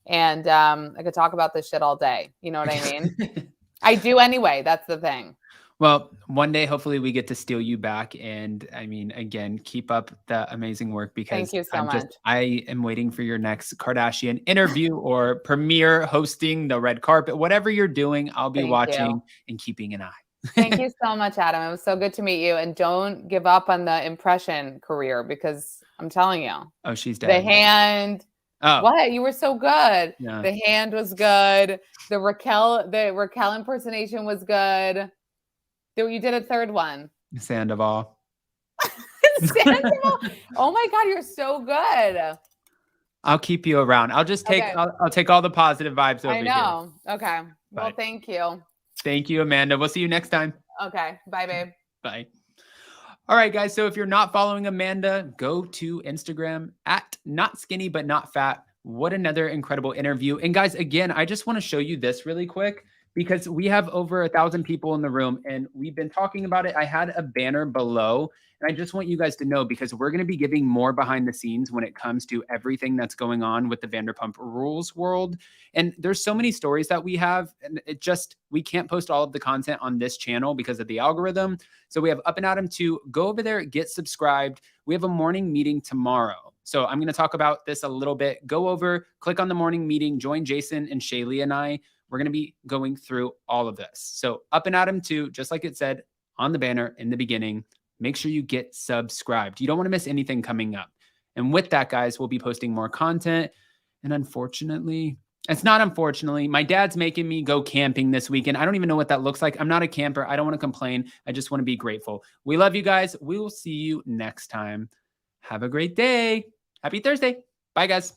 And I could talk about this shit all day. You know what I mean? I do anyway. That's the thing. Well, one day, hopefully we get to steal you back. And I mean, again, keep up the amazing work because thank you so much. I am waiting for your next Kardashian interview or premiere hosting the red carpet, whatever you're doing. I'll be watching and keeping an eye. Thank you so much, Adam. It was so good to meet you. And don't give up on the impression career because I'm telling you. Oh, she's dead. The hand. Oh, what? You were so good. Yeah. The hand was good. The Raquel impersonation was good. You did a third one. Sandoval. Scandoval. Oh my God, you're so good. I'll keep you around. I'll just take I'll take all the positive vibes over here. I know. Okay. Well, thank you. Thank you, Amanda. We'll see you next time. Okay. Bye, babe. Bye. All right, guys. So if you're not following Amanda, go to Instagram at Not Skinny But Not Fat. What another incredible interview. And guys, again, I just want to show you this really quick because we have over 1,000 people in the room and we've been talking about it. I had a banner below and I just want you guys to know because we're going to be giving more behind the scenes when it comes to everything that's going on with the Vanderpump Rules world. And there's so many stories that we have and we can't post all of the content on this channel because of the algorithm. So we have Up and Adam 2. Go over there, get subscribed. We have a morning meeting tomorrow. So I'm going to talk about this a little bit. Go over, click on the morning meeting, join Jason and Shaylee and I. We're going to be going through all of this. So Up and Adam 2, just like it said on the banner in the beginning, make sure you get subscribed. You don't want to miss anything coming up. And with that, guys, we'll be posting more content. And unfortunately, my dad's making me go camping this weekend. I don't even know what that looks like. I'm not a camper. I don't want to complain. I just want to be grateful. We love you guys. We will see you next time. Have a great day. Happy Thursday. Bye, guys.